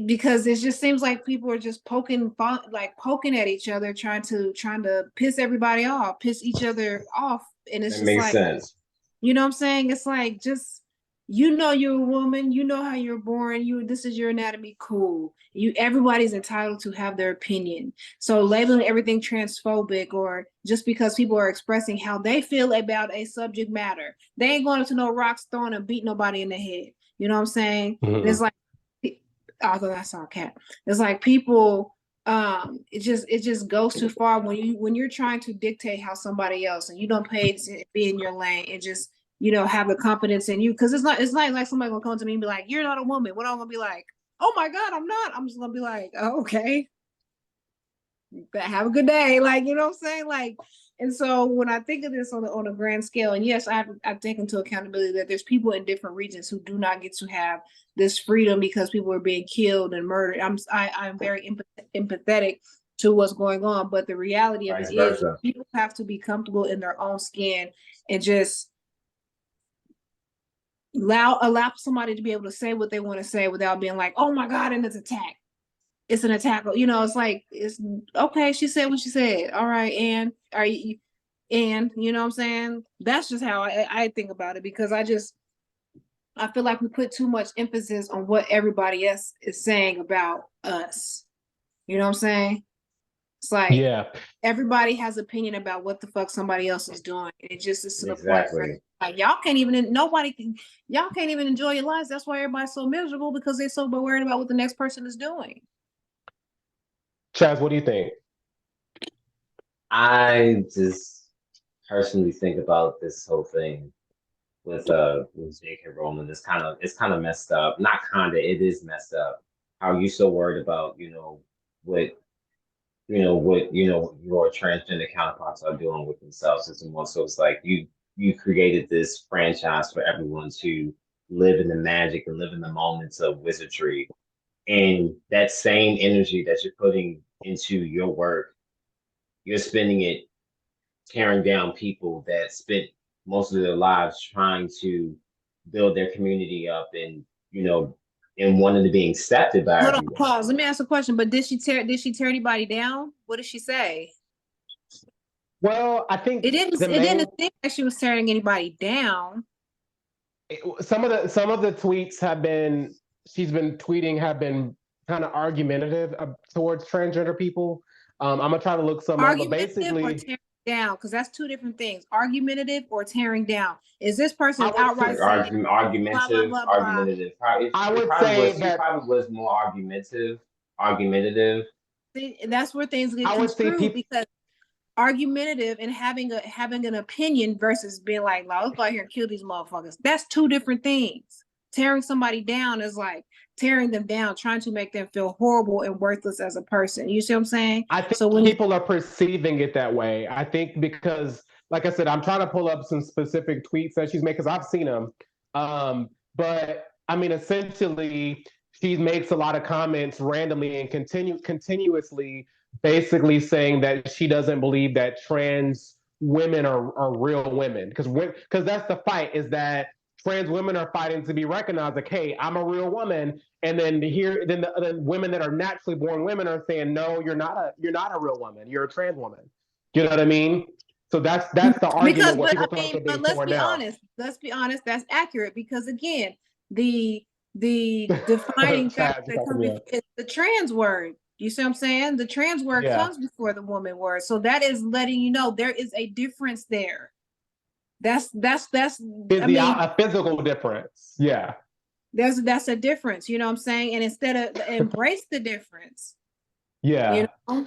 because it just seems like people are just poking at each other, trying to piss everybody off, piss each other off. And it's That just makes like, sense. you know what I'm saying? It's like, just, you know, you're a woman, you know how you're born, this is your anatomy, cool. Everybody's entitled to have their opinion. So labeling everything transphobic, or just because people are expressing how they feel about a subject matter, they ain't going to no rocks throwing and beat nobody in the head. You know what I'm saying? Mhm. It's like, although I saw a cat, it's like people, it just goes too far when you're trying to dictate how somebody else, and you don't pay to be in your lane and just, you know, have the confidence in you. Because it's not like somebody gonna come to me and be like, you're not a woman. What I'm gonna be like, oh my God, I'm not. I'm just gonna be like, oh, okay, have a good day. Like, you know what I'm saying? Like, and so when I think of this on a grand scale, and yes, I take into accountability that there's people in different regions who do not get to have this freedom because people are being killed and murdered. I'm very empathetic to what's going on, but the reality of Vice it is versa. people have to be comfortable in their own skin and just allow somebody to be able to say what they want to say without being like, oh my God, and it's an attack. You know, it's like, it's okay. She said what she said. All right. And are you, and you know what I'm saying? That's just how I think about it, because I feel like we put too much emphasis on what everybody else is saying about us. You know what I'm saying? It's like, Yeah. everybody has opinion about what the fuck somebody else is doing. It just is to the point where, Exactly. like, y'all can't even enjoy your lives. That's why everybody's so miserable, because they're so worried about what the next person is doing. Chaz, what do you think? I just personally think about this whole thing with J.K. Rowling. It's kind of messed up. Not kinda, it is messed up. How you so worried about, what what your transgender counterparts are doing with themselves. It's more so it's like you created this franchise for everyone to live in the magic and live in the moments of wizardry. And that same energy that you're putting into your work, you're spending it tearing down people that spent most of their lives trying to build their community up and wanting to be accepted by Hold on, everyone. pause. Let me ask a question. But did she tear anybody down? What did she say? Well, I think It didn't seem like she was tearing anybody down. some of the tweets have been she's been tweeting have been kind of argumentative towards transgender people. I'm gonna try to look some up, but Argumentative or basically, tearing down? Because that's two different things. Argumentative or tearing down. Is this person I would outright say, saying blah blah Argumentative, blah blah? argumentative. I It would probably say was. She that probably was more argumentative. See, that's where things get I would say construed, people. because argumentative and having an opinion versus being like, "No, let's go out here and kill these motherfuckers." That's two different things. Tearing somebody down is like tearing them down, trying to make them feel horrible and worthless as a person. You see what I'm saying? I think So when people are perceiving it that way. I think because, like I said, I'm trying to pull up some specific tweets that she's made because I've seen them. But I mean, essentially, she makes a lot of comments randomly and continuously, basically saying that she doesn't believe that trans women are real women, because that's the fight, is that trans women are fighting to be recognized. Like, hey, I'm a real woman, and then the women that are naturally born women are saying, no, you're not a real woman. You're a trans woman. You know what I mean? So that's the argument where people feel like they're but being torn down. let's be honest, that's accurate, because again, the defining factor Chad, you're that talking comes to me. before is the trans word. You see what I'm saying? The trans word Yeah, comes before the woman word. So that is letting you know there is a difference there. That's is I the mean, a physical difference? Yeah, that's a difference, you know what I'm saying? And instead of embrace the difference, you yeah. know?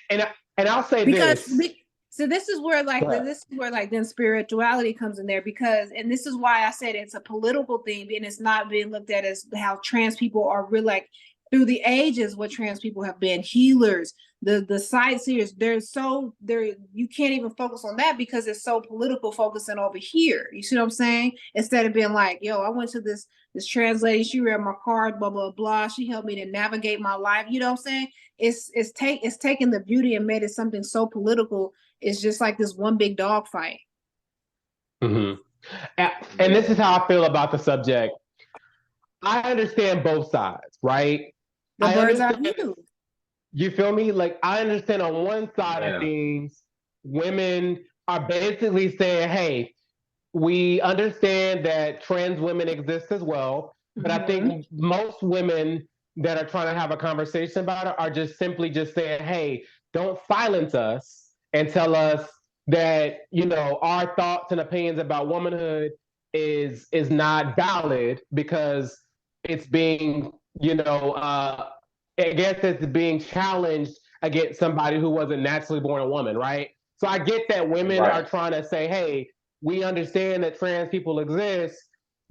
And I'll say Because this. so this is where like But this is where like then spirituality comes in there, because, and this is why I said it's a political thing and it's not being looked at as how trans people are really like through the ages what trans people have been, healers, the sightseers. You can't even focus on that because it's so political focusing over here. You see what I'm saying? Instead of being like, yo, I went to this trans lady, she read my card, blah blah blah, she helped me to navigate my life. You know what I'm saying? It's taking the beauty and made it something so political. It's just like this one big dog fight. Mm-hmm. And this is how I feel about the subject. I understand both sides, right? The bird's eye view. You feel me? Like, I understand on one side of things, women are basically saying, hey, we understand that trans women exist as well, but I think most women that are trying to have a conversation about it are just simply just saying, hey, don't silence us and tell us that, you know, our thoughts and opinions about womanhood is not valid because it's being, you know, I guess it's being challenged against somebody who wasn't naturally born a woman, right? So I get that women are trying to say, hey, we understand that trans people exist,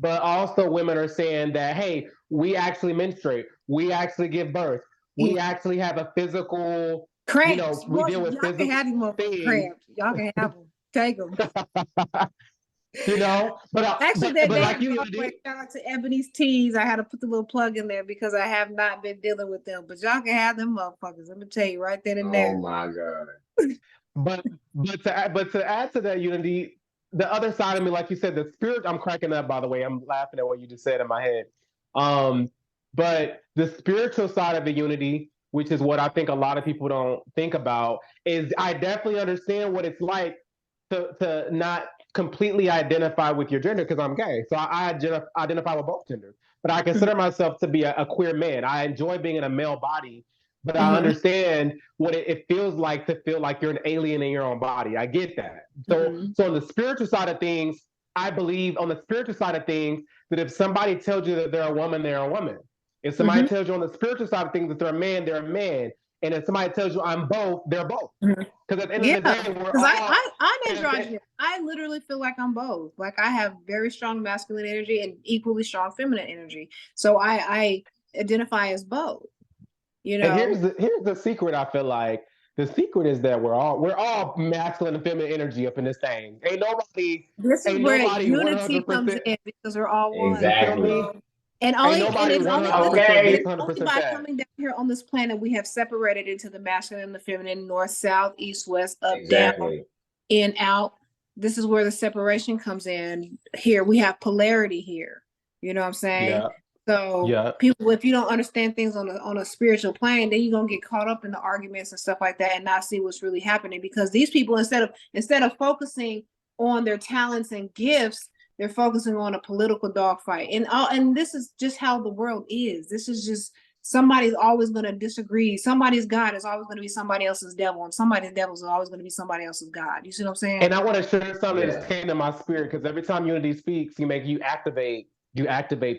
but also women are saying that, hey, we actually menstruate, we actually give birth, we actually have a physical, cramps. You know, we deal with physical cramps. Y'all can have them. Take them. You know, but actually, but like you, shout out to Ebony's Teas. I had to put the little plug in there because I have not been dealing with them. But y'all can have them motherfuckers. Let me tell you right then and there. Oh my god! but to add to that, Unity, the other side of me, like you said, the spirit. I'm cracking up. By the way, I'm laughing at what you just said in my head. But the spiritual side of the Unity, which is what I think a lot of people don't think about, is I definitely understand what it's like to not completely identify with your gender because I'm gay. So I identify with both genders. But I consider myself to be a queer man. I enjoy being in a male body, but I understand what it feels like to feel like you're an alien in your own body. I get that. So on the spiritual side of things, I believe on the spiritual side of things that if somebody tells you that they're a woman, they're a woman. If somebody tells you on the spiritual side of things that they're a man, they're a man. And if somebody tells you I'm both, they're both. Because at the end of the day, we're all. I'm androgynous. I literally feel like I'm both. Like I have very strong masculine energy and equally strong feminine energy. So I identify as both. You know. And here's the secret. I feel like the secret is that we're all masculine and feminine energy up in this thing. Ain't nobody. This is where unity 100%. comes in because we're all one. Exactly. And it's only by coming down here on this planet we have separated into the masculine and the feminine, north, south, east, west, up, down, in, out. This is where the separation comes in. Here we have polarity here. You know what I'm saying? Yeah. So people, if you don't understand things on a spiritual plane, then you're gonna get caught up in the arguments and stuff like that and not see what's really happening. Because these people, instead of focusing on their talents and gifts, they're focusing on a political dogfight. And this is just how the world is. This is just somebody's always going to disagree. Somebody's God is always going to be somebody else's devil, and somebody's devil is always going to be somebody else's God. You see what I'm saying? And I want to share something that's came to my spirit because every time Unity speaks, you activate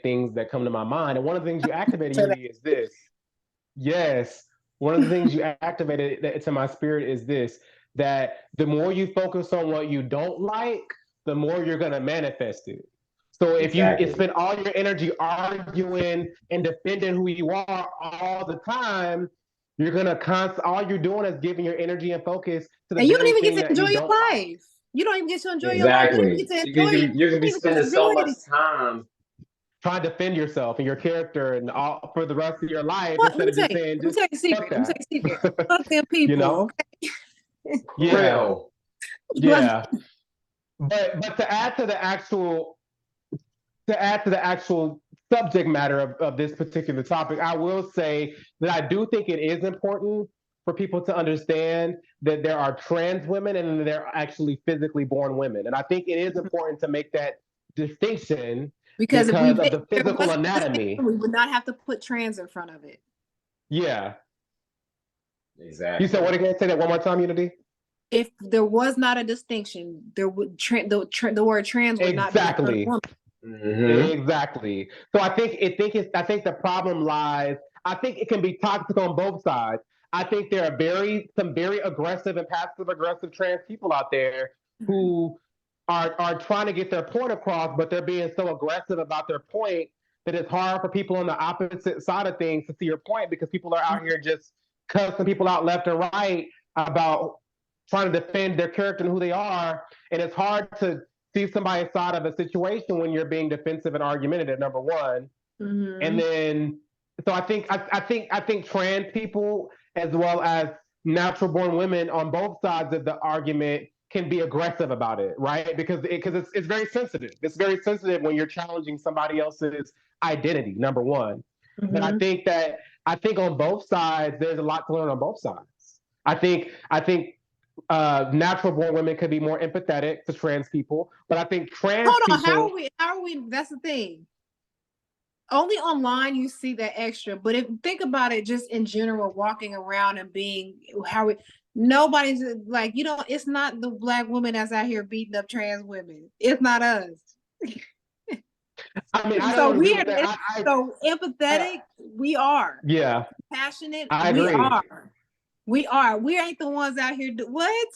things that come to my mind. And one of the things you activated, Unity, is this. Yes. One of the things you activated to my spirit is this, that the more you focus on what you don't like, the more you're going to manifest it. So if you spend all your energy arguing and defending who you are all the time, you're going to all you're doing is giving your energy and focus to the and you don't even get to enjoy your life. You don't even get to enjoy your life. You don't get to enjoy you're going to be spending so much time trying to defend yourself and your character and all for the rest of your life instead of just saying, just fuck that. Let me tell you a secret. Fuck them people. You know? Okay? Yeah. But to add to the actual subject matter of this particular topic, I will say that I do think it is important for people to understand that there are trans women and there are actually physically born women. And I think it is important to make that distinction because of the physical anatomy. We would not have to put trans in front of it. Yeah. Exactly. You said what again? Say that one more time, Unity. If there was not a distinction, there would the word trans would not be Exactly. So I think the problem lies. I think it can be toxic on both sides. I think there are some very aggressive and passive aggressive trans people out there who are trying to get their point across, but they're being so aggressive about their point that it's hard for people on the opposite side of things to see your point because people are out here just cussing people out left and right about trying to defend their character and who they are. And it's hard to see somebody's side of a situation when you're being defensive and argumentative, number one. And then so I think trans people as well as natural born women on both sides of the argument can be aggressive about it, right? Because it's very sensitive. It's very sensitive when you're challenging somebody else's identity, number one. But I think on both sides, there's a lot to learn on both sides. I think natural born women could be more empathetic to trans people, but I think trans Hold on, people. how are we? That's the thing. Only online you see that extra, but if think about it, just in general, walking around and being nobody's like, it's not the Black woman that's out here beating up trans women. It's not us. I mean, I So don't agree with that. so empathetic, we are. Yeah, Passionate, I we agree. are. We are. We ain't the ones out here. What?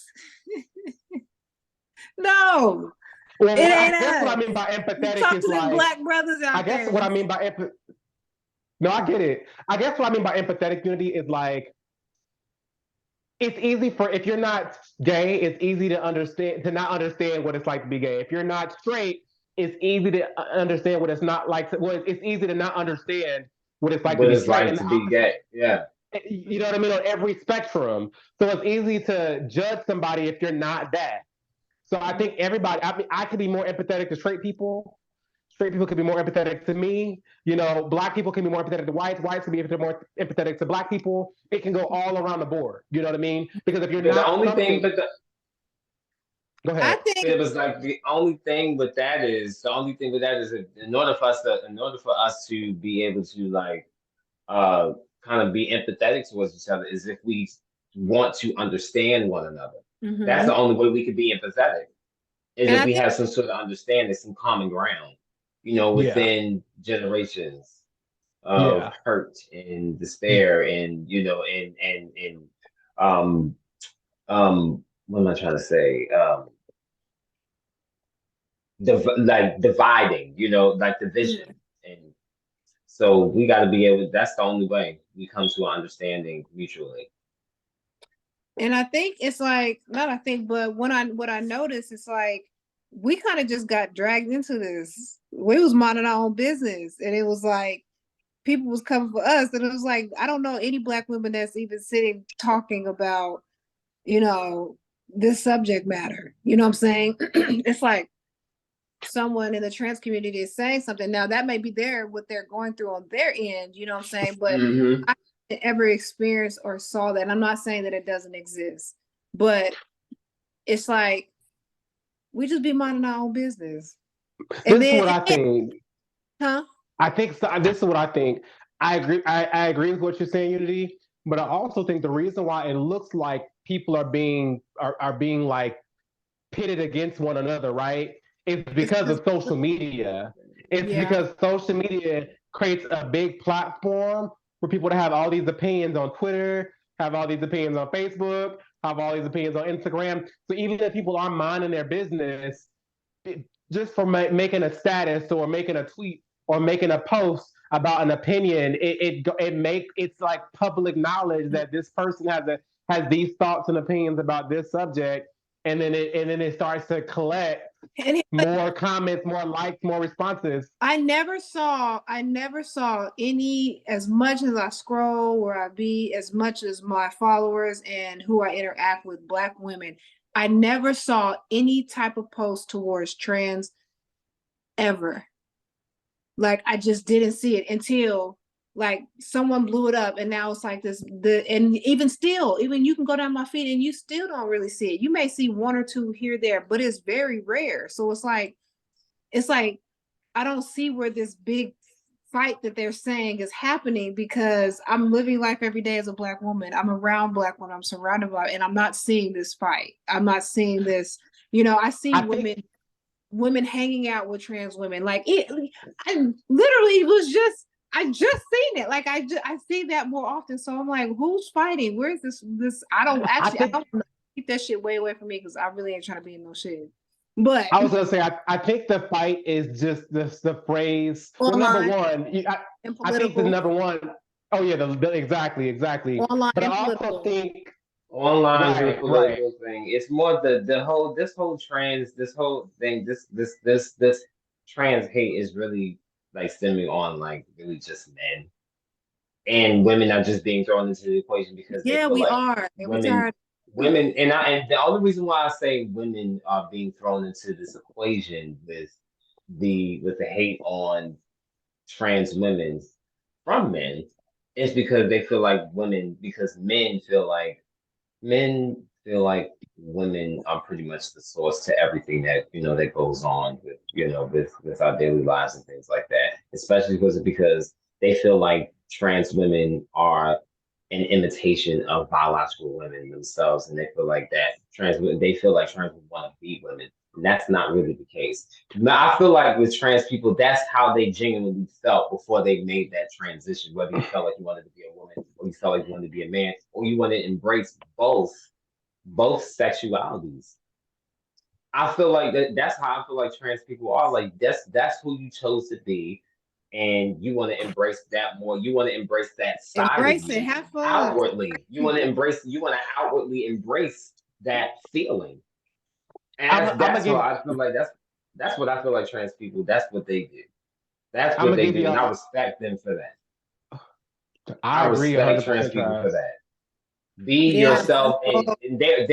No. Well, It I ain't guess us. what I mean by empathetic Talk is to them like Black brothers out I guess there. what I mean by no, I get it. I guess what I mean by empathetic unity is like it's easy for if you're not gay, it's easy to not understand what it's like to be gay. If you're not straight, it's easy to understand what it's not like. Well, it's easy to not understand what it's like to What be it's straight. like to be gay. Yeah. You know what I mean? On every spectrum. So it's easy to judge somebody if you're not that. So I think everybody, I mean, I could be more empathetic to straight people. Straight people could be more empathetic to me. Black people can be more empathetic to whites. Whites can be more empathetic to Black people. It can go all around the board. You know what I mean? Because if you're But the not only thing, something, but the go I ahead. think it was like the only thing with that is in order for us to be able to like kind of be empathetic towards each other is if we want to understand one another. That's the only way we could be empathetic is and if I we think have some sort of understanding, some common ground, Yeah. within generations of Yeah. hurt and despair and um what am I trying to say? Like dividing, like division. And so we got to be able, that's the only way we come to an understanding mutually. And I think it's like, not I think, but what I noticed, it's like we kind of just got dragged into this. We was minding our own business, and it was like people was coming for us, and it was like I don't know any Black women that's even sitting talking about, this subject matter. You know what I'm saying? It's like someone in the trans community is saying something. Now that may be what they're going through on their end, you know what I'm saying? But I haven't ever experienced or saw that. And I'm not saying that it doesn't exist, but it's like we just be minding our own business. And This is then, what I think. huh? I think so, this is what I think. I agree. I agree with what you're saying, Unity. But I also think the reason why it looks like people are being like pitted against one another, right? It's because of social media. It's Yeah. because social media creates a big platform for people to have all these opinions on Twitter, have all these opinions on Facebook, have all these opinions on Instagram. So even if people are minding their business, just for making a status or making a tweet or making a post about an opinion, it's like public knowledge that this person has these thoughts and opinions about this subject, and then it starts to collect And more comments, more likes, more responses. I never saw any, as much as I scroll where I be, as much as my followers and who I interact with, Black women, I never saw any type of post towards trans ever. Like I just didn't see it until like someone blew it up, and now it's like this. And even you can go down my feed and you still don't really see it. You may see one or two here there, but it's very rare. So it's like I don't see where this big fight that they're saying is happening, because I'm living life every day as a Black woman. I'm around Black women. I'm surrounded by, and I'm not seeing this fight. I'm not seeing this. I see women hanging out with trans women. Like I literally I just seen it. Like I see that more often. So I'm like, who's fighting? Where's this? I don't want to keep that shit way away from me, because I really ain't trying to be in no shit. But I was gonna say I think the fight is just the phrase. Well, number online one, and I think the political, number one. Oh yeah, exactly. online But I and also political. think Online and right, right. political thing. It's more the whole this whole trans this whole thing this trans hate is really like stemming on like really just men and women are just being thrown into the equation because they Yeah, feel we like are. And we women tired. and the only reason why I say women are being thrown into this equation with the hate on trans women from men is because they feel like women because men feel like women are pretty much the source to everything that that goes on with with our daily lives and things like that. Especially because they feel like trans women are an imitation of biological women themselves, and they feel like they feel like trans women want to be women. And that's not really the case. Now, I feel like with trans people, that's how they genuinely felt before they made that transition. Whether you felt like you wanted to be a woman, or you felt like you wanted to be a man, or you want to embrace both sexualities. I feel like that's how I feel like trans people are. Like that's who you chose to be, and you want to embrace that more. You want to embrace that side of Embrace it. you Have fun. outwardly. You want to outwardly embrace that feeling. And I'm gonna that's what give I feel like that's what I feel like trans people, that's what they do. That's I'm what gonna they give do. And I y'all. respect them for that. I I agree respect trans 100%, people for Trav. that. Be Yeah. yourself, and they're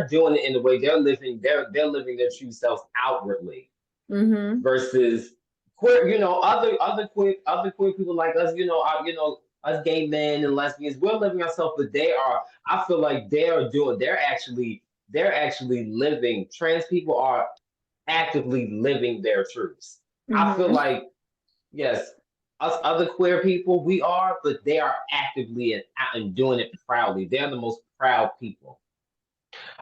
doing it in the way they're living their true selves outwardly Mm-hmm. versus queer, other queer people like us, us gay men and lesbians, we're living ourselves, but I feel like they're actually living. Trans people are actively living their truths. I feel Mm-hmm. like yes, us other queer people, we are, but they are actively and doing it proudly. They're the most proud people.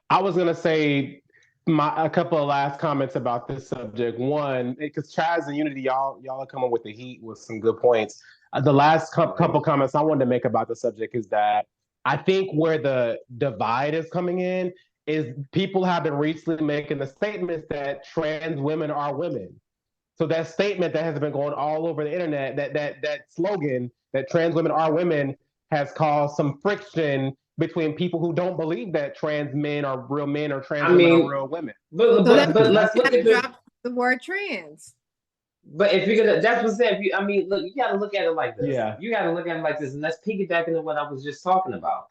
I was gonna say a couple of last comments about this subject. One, because Chaz and Unity, y'all are coming with the heat with some good points. The last Right. couple comments I wanted to make about the subject is that I think where the divide is coming in is people have been recently making the statements that trans women are women. So that statement that has been going all over the internet, that slogan that trans women are women, has caused some friction between people who don't believe that trans men or trans I women are mean, real women. So that but Because means let's you look gotta at this. drop the word trans. But if you're gonna, that's what I'm saying. I mean, look, you got to look at it like this. yeah, You got to look at it like this, and let's piggyback into what I was just talking about.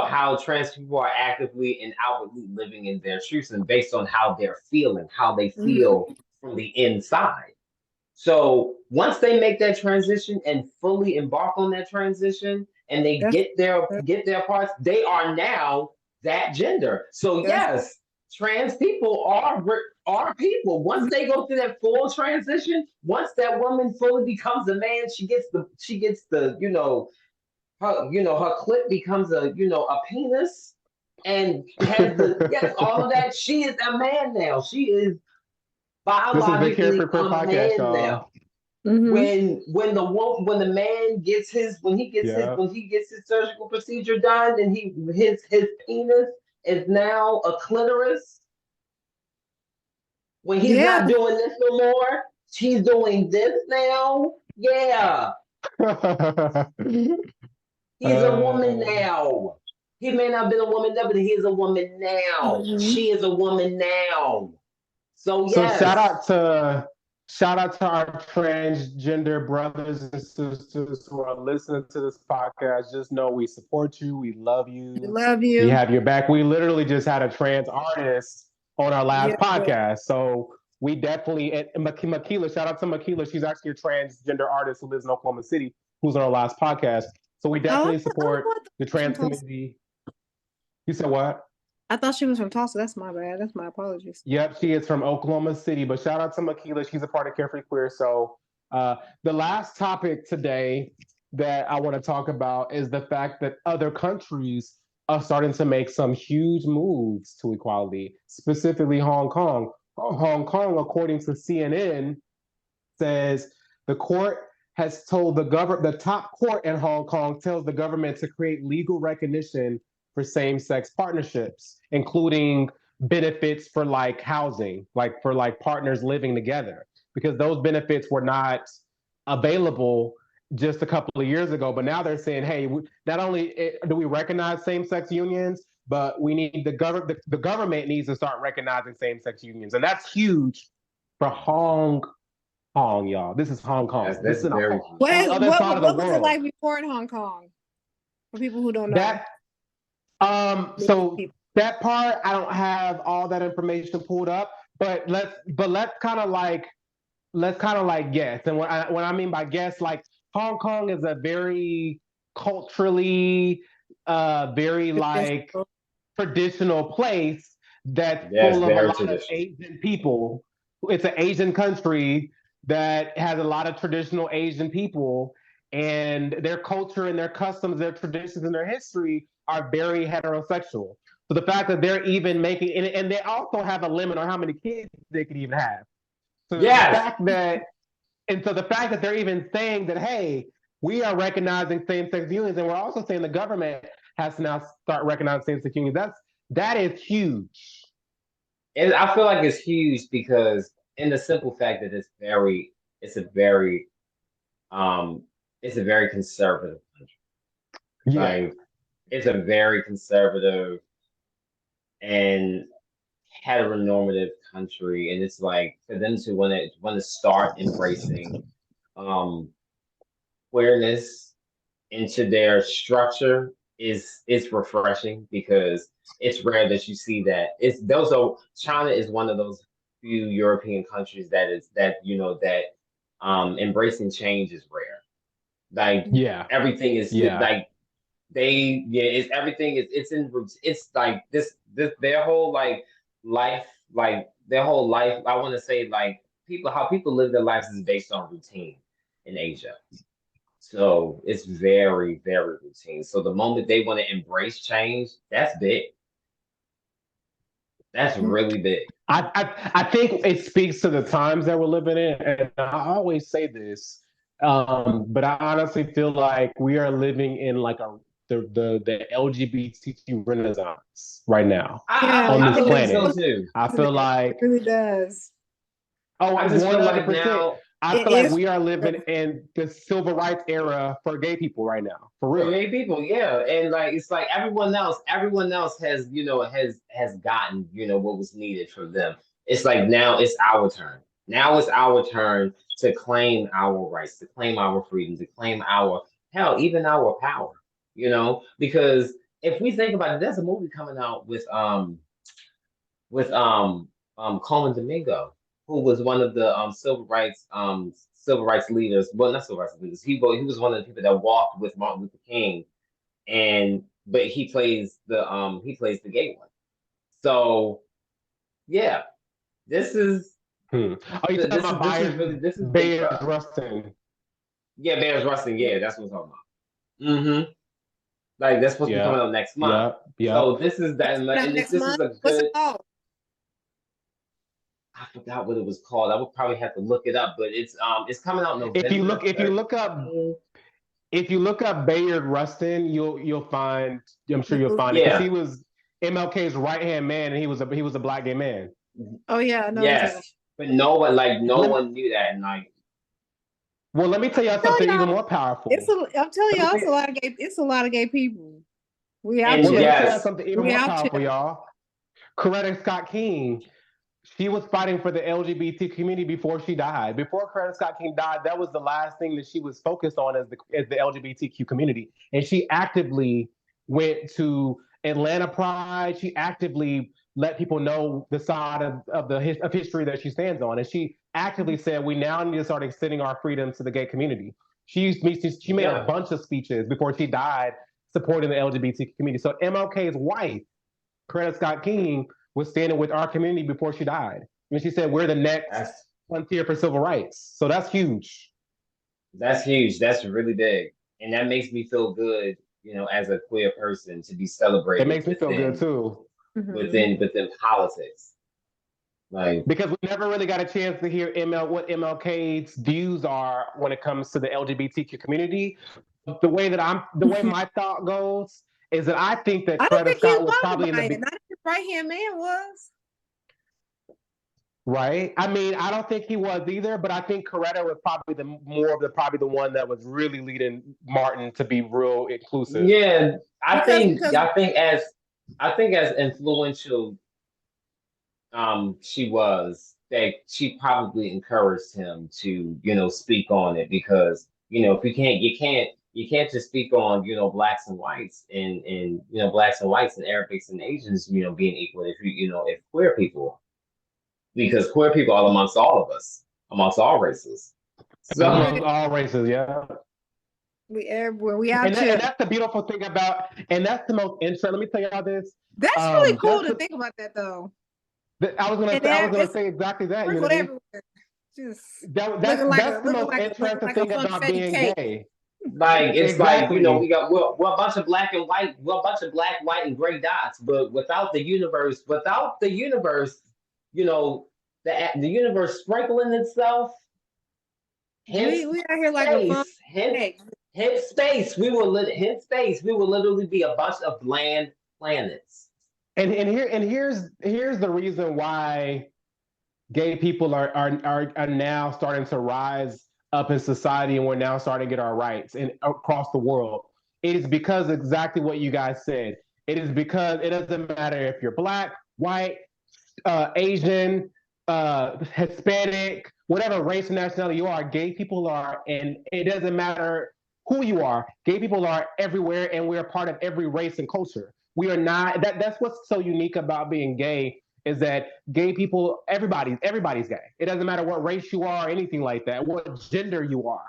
How trans people are actively and outwardly living in their truths, and based on how they're feeling, how they Mm-hmm. feel from the inside. So once they make that transition and fully embark on that transition, and they That's get their parts, they are now that gender. So that's yes, trans people are people. Once they go through that full transition, once that woman fully becomes a man, she gets the her clit becomes a penis and has the yes all of that. She is a man now. She is this is the biologically Carefree Queer a podcast, man now. y'all. mm-hmm. When the man gets his Yeah. when he gets his surgical procedure done and his penis is now a clitoris, when he's Yeah. not doing this no more, she's doing this now. Yeah, he's a woman uh, now. He may not have been a woman then, but he is a woman now. Mm-hmm. She is a woman now. So so yes, shout out to our transgender brothers and sisters who are listening to this podcast. Just know we support you, we love We you, love we you. have your back. We literally just had a trans artist on our last Yeah. podcast, so we definitely and Makila. Shout out to Makila. She's actually a transgender artist who lives in Oklahoma City, who's on our last podcast. So we Oh, definitely I support thought the she was from trans Tulsa. community. You said what? I thought she was from Tulsa. That's my bad. That's my apologies. Yep, she is from Oklahoma City. But shout out to Makila. She's a part of Carefree Queer. So the last topic today that I want to talk about is the fact that other countries are starting to make some huge moves to equality, specifically Hong Kong. Hong Kong, according to CNN, says the court has told the top court in Hong Kong tells the government to create legal recognition for same-sex partnerships, including benefits for like housing, like for like partners living together, because those benefits were not available just a couple of years ago. But now they're saying, hey, not only do we recognize same-sex unions, but we need the government needs to start recognizing same-sex unions, and that's huge for Hong Kong, y'all. This is Hong Kong. This That's is very on huge. the other side of the What was it world. like before in Hong Kong? For people who don't know. That so that part I don't have all that information pulled up, but let's kind of like guess. And what I mean by guess, like Hong Kong is a very culturally very like traditional place that's Yes, full of a very lot of traditional. Asian people. It's an Asian country that has a lot of traditional Asian people, and their culture and their customs, their traditions, and their history are very heterosexual. So the fact that they're even making, and they also have a limit on how many kids they can even have. So the Yes. fact that, and so the fact that they're even saying that, hey, we are recognizing same-sex unions, and we're also saying the government has to now start recognizing same-sex unions. That is huge. And I feel like it's huge because in the simple fact that it's a very um it's a very conservative country. Yeah. Like it's a very conservative and heteronormative country, and it's like for them to want to start embracing um queerness into their structure is refreshing because it's rare that you see that. It's those are China is one of those few European countries that embracing change is rare. Like Yeah. everything is Yeah. like it's everything is it's in roots. It's like this their whole life their whole life. I want to say like people how people live their lives is based on routine in Asia. So it's very, very routine. So the moment they want to embrace change, that's big. That's really big. I think it speaks to the times that we're living in, and I always say this, but I honestly feel like we are living in like the LGBTQ renaissance right now on I this believe so planet. too. I feel It like really does. oh, I just feel like 100%. now I It feel like is. we are living in the civil rights era for gay people right now, for for real. gay people, yeah, and like it's like everyone else has has gotten what was needed from them. It's like now it's our turn. Now it's our turn to claim our rights, to claim our freedom, to claim our hell, even our power. Because if we think about it, there's a movie coming out with Coleman Domingo, who was one of the civil rights leaders. Well, not civil rights leaders. He was one of the people that walked with Martin Luther King, and but he plays the gay one. So yeah, this is Oh, you talking about this is big Bayard stuff. Rustin? Yeah, Bears Rustin. Yeah, that's what I'm talking about. Like that's supposed to be coming Yeah, out next month. yeah, yeah. So this is that, Now, and next this is month. a What's it good. called? I forgot what it was called. I would probably have to look it up, but it's coming out If you November look, if you look up 13th. if you look up Bayard Rustin, you'll find. I'm sure you'll find it because Yeah. he was MLK's right hand man, and he was a black gay man. Oh yeah, I know exactly. Yes. But no Let, one knew that, and like well, let me tell y'all Tell something even y'all, more powerful. I'm telling Let me y'all, tell you, it's a lot of gay people. We out and well, let here. me tell y'all yes, something even We more out powerful, here. y'all. Coretta Scott King, she was fighting for the LGBT community before she died. Before Coretta Scott King died, that was the last thing that she was focused on as the LGBTQ community. And she actively went to Atlanta Pride. She actively let people know the side of history that she stands on. And she actively said, we now need to start extending our freedoms to the gay community. She made a yeah, bunch of speeches before she died supporting the LGBT community. So MLK's wife, Coretta Scott King, was standing with our community before she died. And she said, we're the next that's frontier for civil rights. So that's huge. that's huge. That's really big, and that makes me feel good, as a queer person to be It celebrated makes me feel good too. within politics. Like, Because we never really got a chance to hear what MLK's views are when it comes to the LGBTQ community. The way my thought goes is that I think that I don't Coretta think he Scott was was probably in the buying. Not his right hand man was. right. I mean, I don't think he was either, but I think Coretta was probably probably the one that was really leading Martin to be real inclusive. Yeah, Because I think as influential she was, that she probably encouraged him to, speak on it, because, if you can't just speak on, blacks and whites, and blacks and whites and Arabics and Asians, being equal, if if queer people, because queer people are amongst all of us, amongst all races. So Amongst all races, yeah. we everywhere we out here. And that's the beautiful thing about, and that's the most interesting. Let me tell y'all this. That's really cool to the, think about that though. I was gonna say exactly that. Sprinkled Unity. everywhere. Just That's the most interesting thing about confetti being cake. gay. like, it's like, Exactly. we're a bunch of black and white, we're a bunch of black, white, and gray dots, but without the universe, the universe sprinkling itself. Hence We out here like a fun space. cake. Hence space. Hence space. We will literally be a bunch of bland planets. And here's the reason why gay people are now starting to rise up in society, and we're now starting to get our rights and across the world. It is because exactly what you guys said. It is because it doesn't matter if you're black, white, Asian, Hispanic, whatever race and nationality you are, gay people are, and it doesn't matter who you are. Gay people are everywhere, and we're a part of every race and culture. We are not. That's what's so unique about being gay, is that gay people, everybody's gay. It doesn't matter what race you are or anything like that, what gender you are.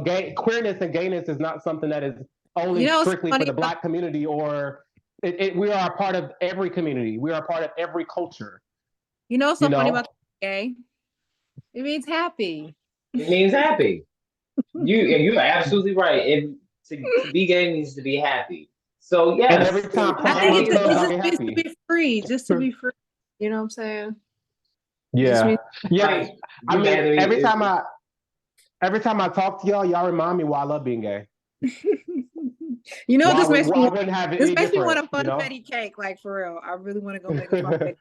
Gay queerness and gayness is not something that is only strictly for the black community, or we are a part of every community. We are a part of every culture. Funny about gay? It means happy. It means happy. You're absolutely right. To be gay means to be happy. So yes, and every time I think it's to be free, just to be free. You know what I'm saying? Yeah, yeah. I mean, every time I talk to y'all remind me why I love being gay. This makes me want a funfetti cake, like for real. I really want to go make a funfetti.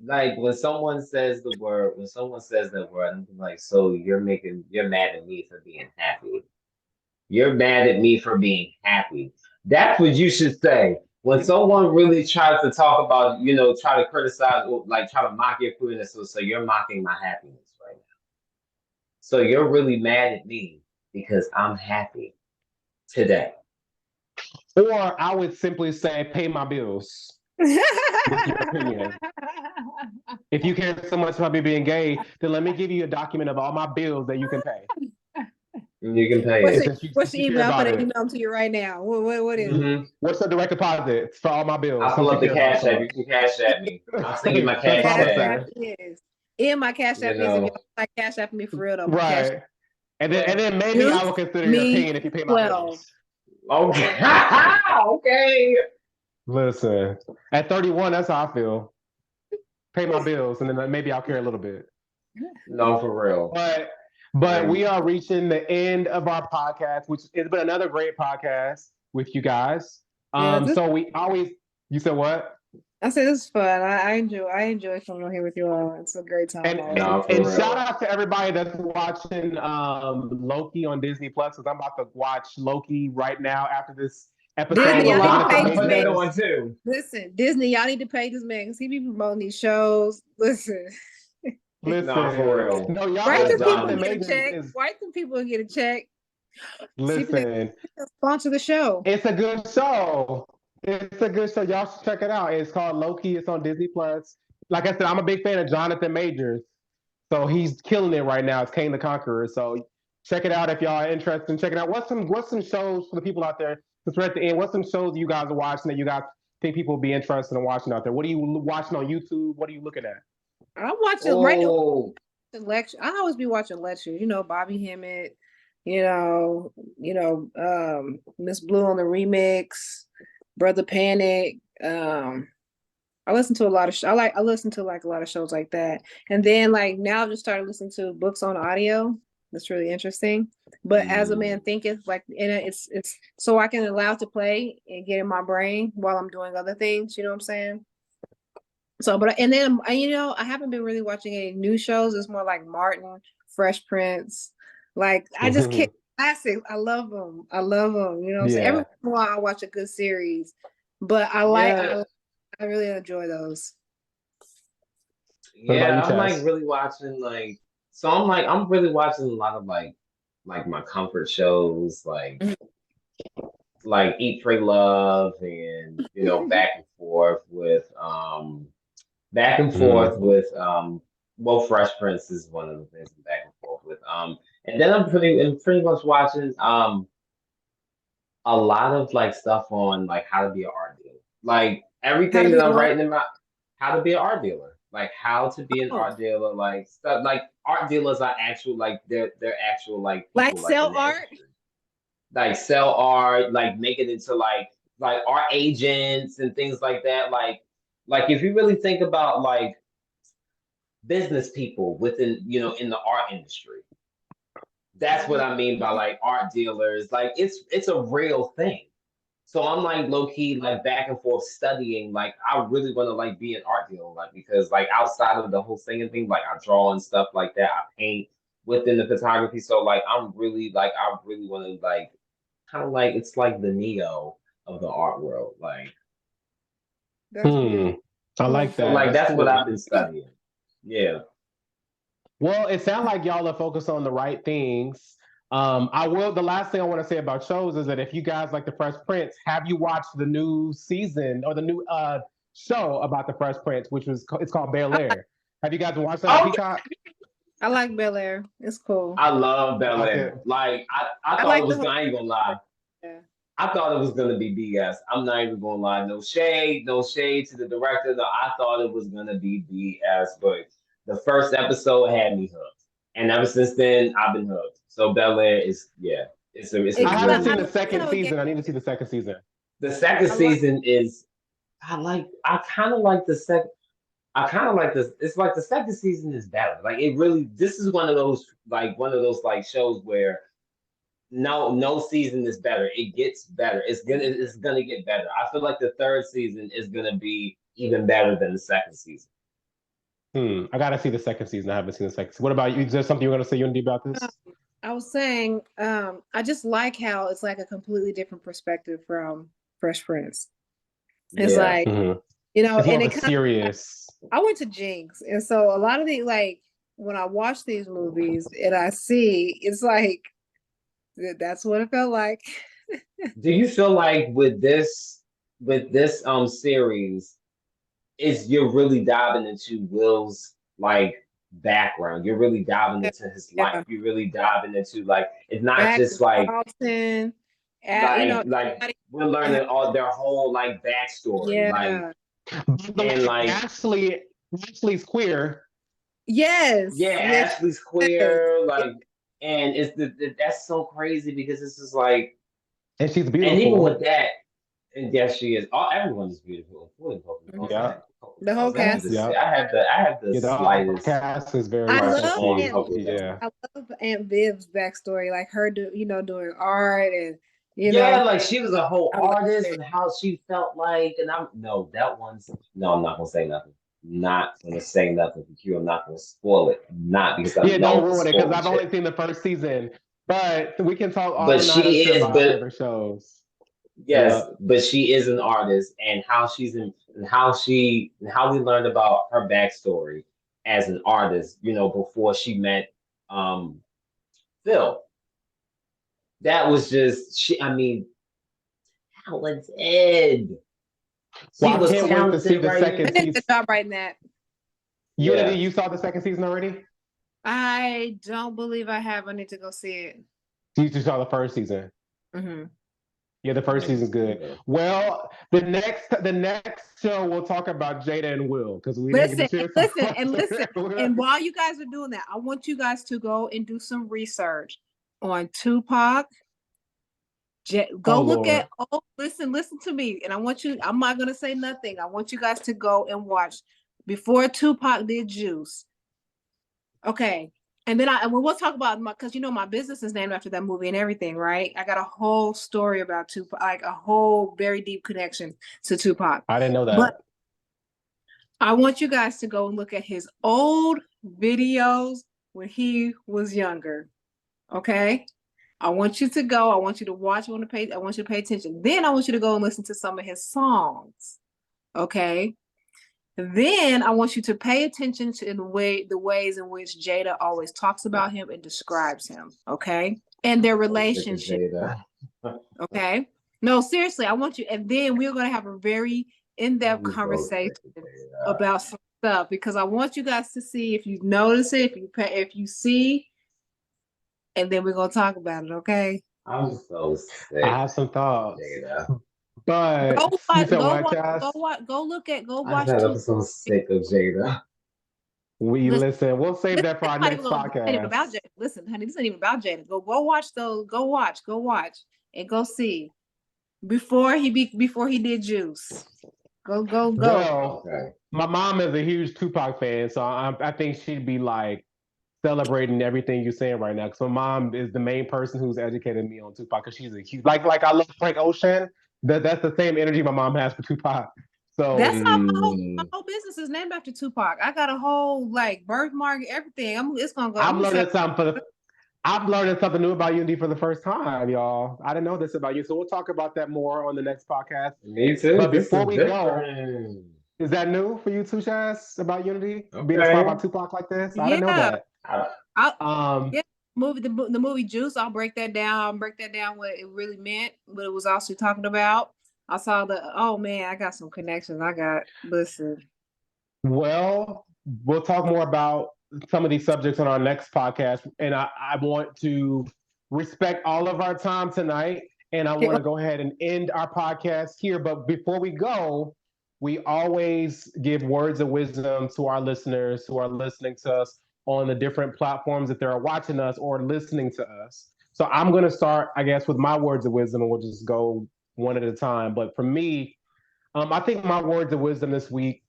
Like when someone says that word, I'm like, so you're mad at me for being happy. You're mad at me for being happy. That's what you should say. When someone really tries to talk about, try to criticize, or like try to mock your queerness, so you're mocking my happiness right now. So you're really mad at me because I'm happy today. Or I would simply say, pay my bills. With your opinion. If you care so much about me being gay, then let me give you a document of all my bills that you can pay. You can pay it. What's the email? I'm gonna email to you right now. What is it? What's the direct deposit for all my bills? I'll pull up the cash app. You can cash at me. I'll send you my cash app. And my cash app is if you like cash app me for real though. Right. And then maybe I will consider your opinion if you pay my bills. Okay. Okay. Listen, at 31, that's how I feel. Pay my bills, and then maybe I'll care a little bit. No, for real. But we are reaching the end of our podcast, which has been another great podcast with you guys. So we always. You said what? I said this is fun. I enjoy coming on here with you all. It's a great time. And shout out to everybody that's watching Loki on Disney Plus, because I'm about to watch Loki right now after this episode. Disney, y'all need to put that on too. Listen, Disney, y'all need to pay this man because he be promoting these shows. Listen. No, for real. No, y'all write them people and get a check. Write them people and get a check. Listen, sponsor the show. It's a good show. It's a good show. Y'all should check it out. It's called Loki. It's on Disney Plus. Like I said, I'm a big fan of Jonathan Majors, so he's killing it right now. It's Kane the Conqueror. So check it out if y'all are interested in checking out. What's some shows for the people out there? Since we're at the end, what's some shows you guys are watching that you guys think people will be interested in watching out there? What are you watching on YouTube? What are you looking at? I'm watching right now. Lecture. I always be watching lectures. Bobby Hemmett. Miss Blue on the remix. Brother Panic. I listen to a lot of I listen to like a lot of shows like that. And then like now I've just started listening to books on audio, That's really interesting. But as a man thinketh, like, and it's so I can allow to play and get in my brain while I'm doing other things. You know what I'm saying? So, but and then I haven't been really watching any new shows. It's more like Martin, Fresh Prince. Like I just can't classics. I love them. I love them. You know what I'm saying? Every Yeah. once in a while I watch a good series, but I really enjoy those. What about Yeah, you, I'm like Chaz? really watching like so I'm really watching a lot of like my comfort shows like Eat Pray Love and back and forth Mhm. with well Fresh Prince is one of the things I'm back and forth with and then I'm pretty much watching a lot of like stuff on like how to be an art dealer. Like How to everything be that I'm what? writing about how to be an art dealer. Like how to be an Oh, art dealer, like stuff like art dealers are actual like they're actual like like people like in sell the art? industry. Like sell art, like make it into like art agents and things like that. Like if you really think about like business people within in the art industry, that's what I mean by like art dealers. Like it's a real thing. So I'm like low key like back and forth studying. Like I really want to like be an art dealer, like because like outside of the whole singing thing, like I draw and stuff like that. I paint within the photography. So like I really want to like kind of like it's like the Neo of the art world. Like That's Hmm. beautiful. I I love like so that. like That's that's what cool. I've been studying. Yeah. Well, it sounds like y'all are focused on the right things. I will. The last thing I want to say about shows is that if you guys like the Fresh Prince, have you watched the new season or the new show about the Fresh Prince, it's called Bel I like, Air? Have you guys watched that on Oh, Peacock? I like Bel Air. It's cool. I love Bel Watch it. Air. Like I I thought it like the was. whole. I ain't gonna lie. Yeah. I thought it was gonna be BS. I'm not even gonna lie. No shade to the director. No, I thought it was gonna be BS, but the first episode had me hooked, and ever since then I've been hooked. So Bel Air is yeah, it's a It I kind haven't of, really seen good the show. second season. I need to see the second season. The second I like. season is I kind of like the second. I kind of like this. It's like the second season is better. Like it really. This is one of those like shows where no season is better. It gets better. It's gonna get better. I feel like the third season is gonna be even better than the second season. I gotta see the second season. I haven't seen the second season. What about you? Is there something you want to say, Unity, about Um, this? I was saying, I just like how it's like a completely different perspective from Fresh Prince. It's Yeah. like, Mhm. It's more and of it a kind of, serious. I went to Jinx, and so a lot of the like when I watch these movies and I see, it's like that's what it felt like. Do you feel like with this series is you're really diving into Will's like background. You're really diving into his life. Yeah, You're really diving into like it's not back just to Charleston, like everybody we're had- learning all their whole like backstory. Like yeah, By the and way, like Ashley's queer, yes, yeah, yes, Ashley's yes. queer, like and that's so crazy because this is like and she's and even with beautiful. that, and yes, she is. All everyone is beautiful, including Yeah, Coco The whole Jones. cast is. yeah, I have the yeah. The whole slightest cast is very I crush love on sexy. Aunt Coco Jones. Yeah. I love Aunt Viv's backstory, like her doing art and you Yeah, know, like she was a whole I love artist it. and how she felt like, and I'm no, that one's no, I'm not gonna say nothing. Not gonna say nothing for Q. I'm not gonna spoil it. Not because I Yeah, don't know the ruin it because spoiling I've only shit. seen the first season. But we can talk But all night, I'm she sure, is, about our but favorite shows. yes, Yep. but she is an artist, and how she's in, and how we learned about her backstory as an artist. Before she met um Phil. That was just she. I mean, talented. She Well, I was can't wait to see talented the writing. I second did a season. good job writing that. Unity, Yeah. you saw the second season already? I don't believe I have. I need to go see it. You just saw the first season. Hmm. Yeah, the first season's good. Yeah. Well, the next show we'll talk about Jada and Will because we didn't get to share some. Listen. And while you guys are doing that, I want you guys to go and do some research on Tupac. Oh Go look Lord. at. Oh, listen to me. And I want you. I'm not gonna say nothing. I want you guys to go and watch before Tupac did Juice. Okay, And then we'll talk about because my business is named after that movie and everything, right? I got a whole story about Tupac, like a whole very deep connection to Tupac. I didn't know that. But I want you guys to go and look at his old videos when he was younger. Okay? I want you to go. I want you to watch. I want you to pay attention. Then I want you to go and listen to some of his songs. Okay? Then I want you to pay attention to the ways in which Jada always talks about him and describes him, okay? And their relationship. Okay? No, seriously, I want you, and then we're gonna have a very in-depth conversation about some stuff because I want you guys to see if you notice it, if you see, and then we're gonna talk about it, okay? I'm so sick. I have some thoughts. Jada. But go watch. I'm so sick of Jada. Listen, we'll save that for our next podcast. Ain't even about Jada. Listen, honey, this ain't even about Jada. Go watch those. Go watch, and go see before he did Juice. Go. Well, okay. My mom is a huge Tupac fan, so I think she'd be like celebrating everything you're saying right now. Because my mom is the main person who's educated me on Tupac. Because she's a huge like I love Frank Ocean. That's the same energy my mom has for Tupac. So that's how my whole business is named after Tupac. I got a whole like birthmark, everything. It's gonna go. I'm learning something new about Unity for the first time, y'all. I didn't know this about you, so we'll talk about that more on the next podcast. Me too. But before we go, is that new for you too, Chaz, about Unity? Okay. Being a part about Tupac like this? I didn't know that. Yeah. The movie Juice, I'll break that down. What it really meant, what it was also talking about. I saw oh man, I got some connections. Listen. Well, we'll talk more about some of these subjects on our next podcast. And I want to respect all of our time tonight. And I want to go ahead and end our podcast here. But before we go, we always give words of wisdom to our listeners who are listening to us on the different platforms that they're watching us or listening to us. So I'm going to start, I guess, with my words of wisdom, and we'll just go one at a time. But for me, I think my words of wisdom this week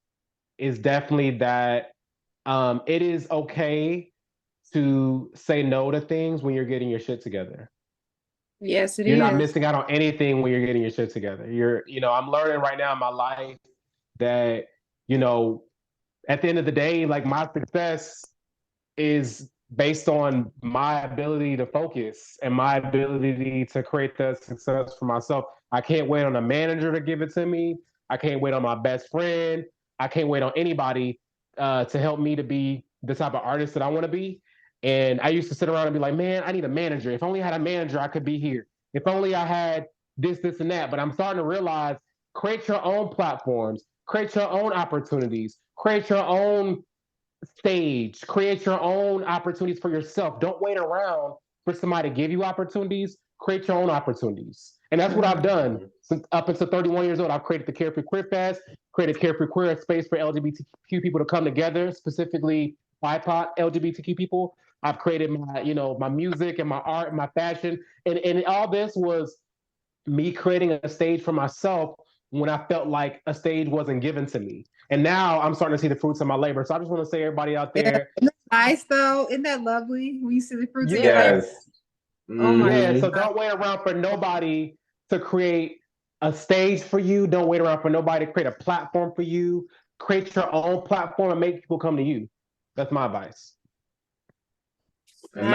is definitely that it is okay to say no to things when you're getting your shit together. Yes, you're not missing out on anything when you're getting your shit together. I'm learning right now in my life that, at the end of the day, like my success is based on my ability to focus and my ability to create that success for myself. I can't wait on a manager to give it to me. I can't wait on my best friend. I can't wait on anybody to help me to be the type of artist that I want to be. And I used to sit around and be like, man, I need a manager. If only I had a manager, I could be here. If only I had this, and that. But I'm starting to realize, create your own platforms, create your own opportunities, create your own stage, create your own opportunities for yourself. Don't wait around for somebody to give you opportunities. Create your own opportunities. And that's what I've done since up until 31 years old. I've created the Carefree Queer Fest, created Carefree Queer, space for LGBTQ people to come together, specifically BIPOC LGBTQ people. I've created my music and my art and my fashion. And all this was me creating a stage for myself when I felt like a stage wasn't given to me. And now I'm starting to see the fruits of my labor. So I just want to say, everybody out there. Isn't that nice though? Isn't that lovely? We see the fruits of your labor. Oh my God. So don't wait around for nobody to create a stage for you. Don't wait around for nobody to create a platform for you. Create your own platform and make people come to you. That's my advice. And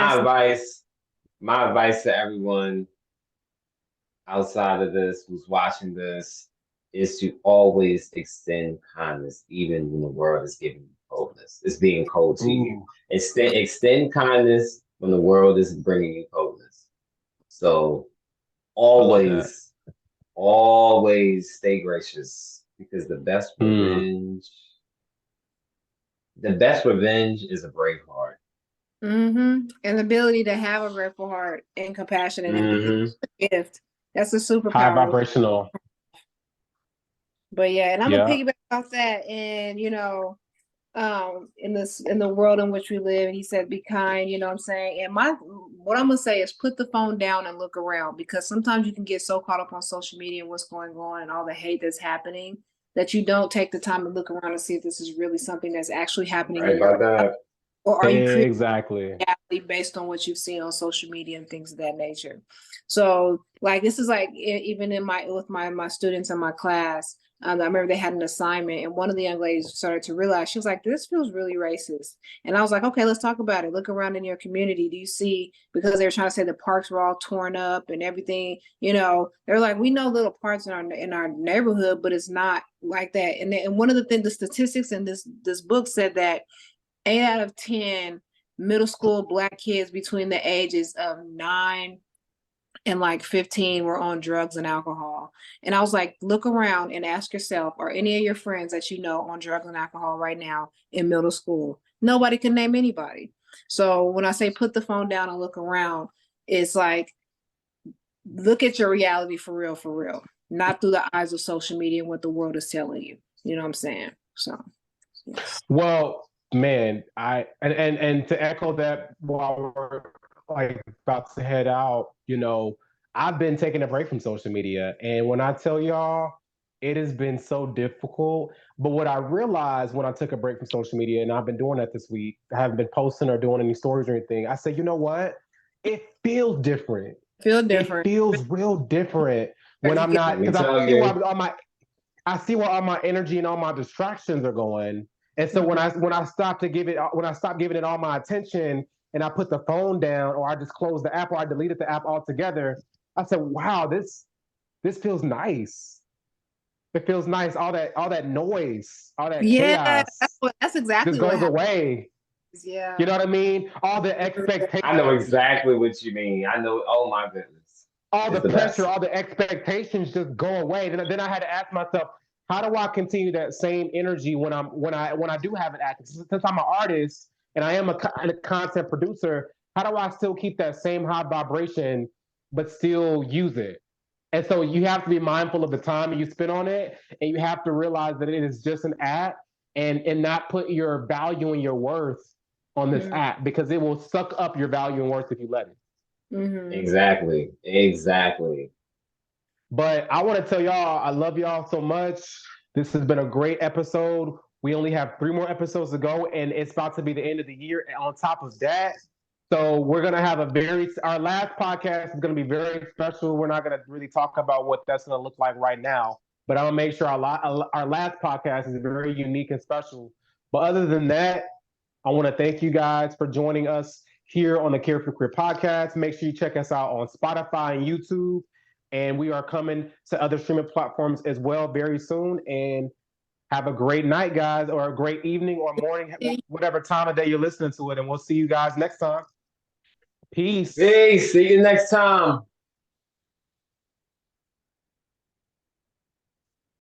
my advice to everyone outside of this who's watching this is to always extend kindness, even when the world is giving you coldness. It's being cold to you. Extend kindness when the world is bringing you coldness. So always stay gracious, because the best revenge is a brave heart. And the ability to have a grateful heart and compassion and gift. That's a superpower. High vibrational. But yeah, and I'm gonna piggyback off that. And in the world in which we live, and he said, be kind, you know what I'm saying? And what I'm gonna say is put the phone down and look around, because sometimes you can get so caught up on social media and what's going on and all the hate that's happening that you don't take the time to look around and see if this is really something that's actually happening. Right about that. Or are you exactly? Yeah, based on what you've seen on social media and things of that nature. So like this is like even in my students in my class, I remember they had an assignment and one of the young ladies started to realize, she was like, this feels really racist. And I was like, okay, let's talk about it. Look around in your community. Do you see, because they were trying to say the parks were all torn up and everything, they're like, we know little parts in our neighborhood, but it's not like that. And one of the things, the statistics in this book said that 8 out of 10 middle school Black kids between the ages of 9 and like 15 were on drugs and alcohol. And I was like, look around and ask yourself, are any of your friends that you know on drugs and alcohol right now in middle school? Nobody can name anybody. So when I say put the phone down and look around, it's like, look at your reality for real, not through the eyes of social media and what the world is telling you. You know what I'm saying? So, yes. Well, man, and to echo that while we're like about to head out, I've been taking a break from social media. And when I tell y'all, it has been so difficult. But what I realized when I took a break from social media, and I've been doing that this week, I haven't been posting or doing any stories or anything. I said, you know what? It feels different. Feel different. It feels real different when I'm not, because I see where all my energy and all my distractions are going. And so when I stop giving it all my attention and I put the phone down or I just close the app or I deleted the app altogether, I said, wow, this feels nice. It feels nice. All that noise, all that chaos that's exactly just goes away. Yeah. You know what I mean? All the expectations. I know exactly what you mean. I know, oh my goodness. All the pressure, all the expectations just go away. Then I had to ask myself, how do I continue that same energy when I do have it active? Since I'm an artist and I am a content producer, how do I still keep that same high vibration but still use it? And so you have to be mindful of the time you spend on it, and you have to realize that it is just an app, and not put your value and your worth on this app, because it will suck up your value and worth if you let it. Exactly. But I want to tell y'all, I love y'all so much. This has been a great episode. We only have 3 more episodes to go, and it's about to be the end of the year. And on top of that, so we're gonna have our last podcast is gonna be very special. We're not gonna really talk about what that's gonna look like right now, but I'm gonna make sure our last podcast is very unique and special. But other than that, I want to thank you guys for joining us here on the Carefree Career Podcast. Make sure you check us out on Spotify and YouTube. And we are coming to other streaming platforms as well very soon. And have a great night, guys, or a great evening or morning, whatever time of day you're listening to it. And we'll see you guys next time. Peace. Peace. See you next time.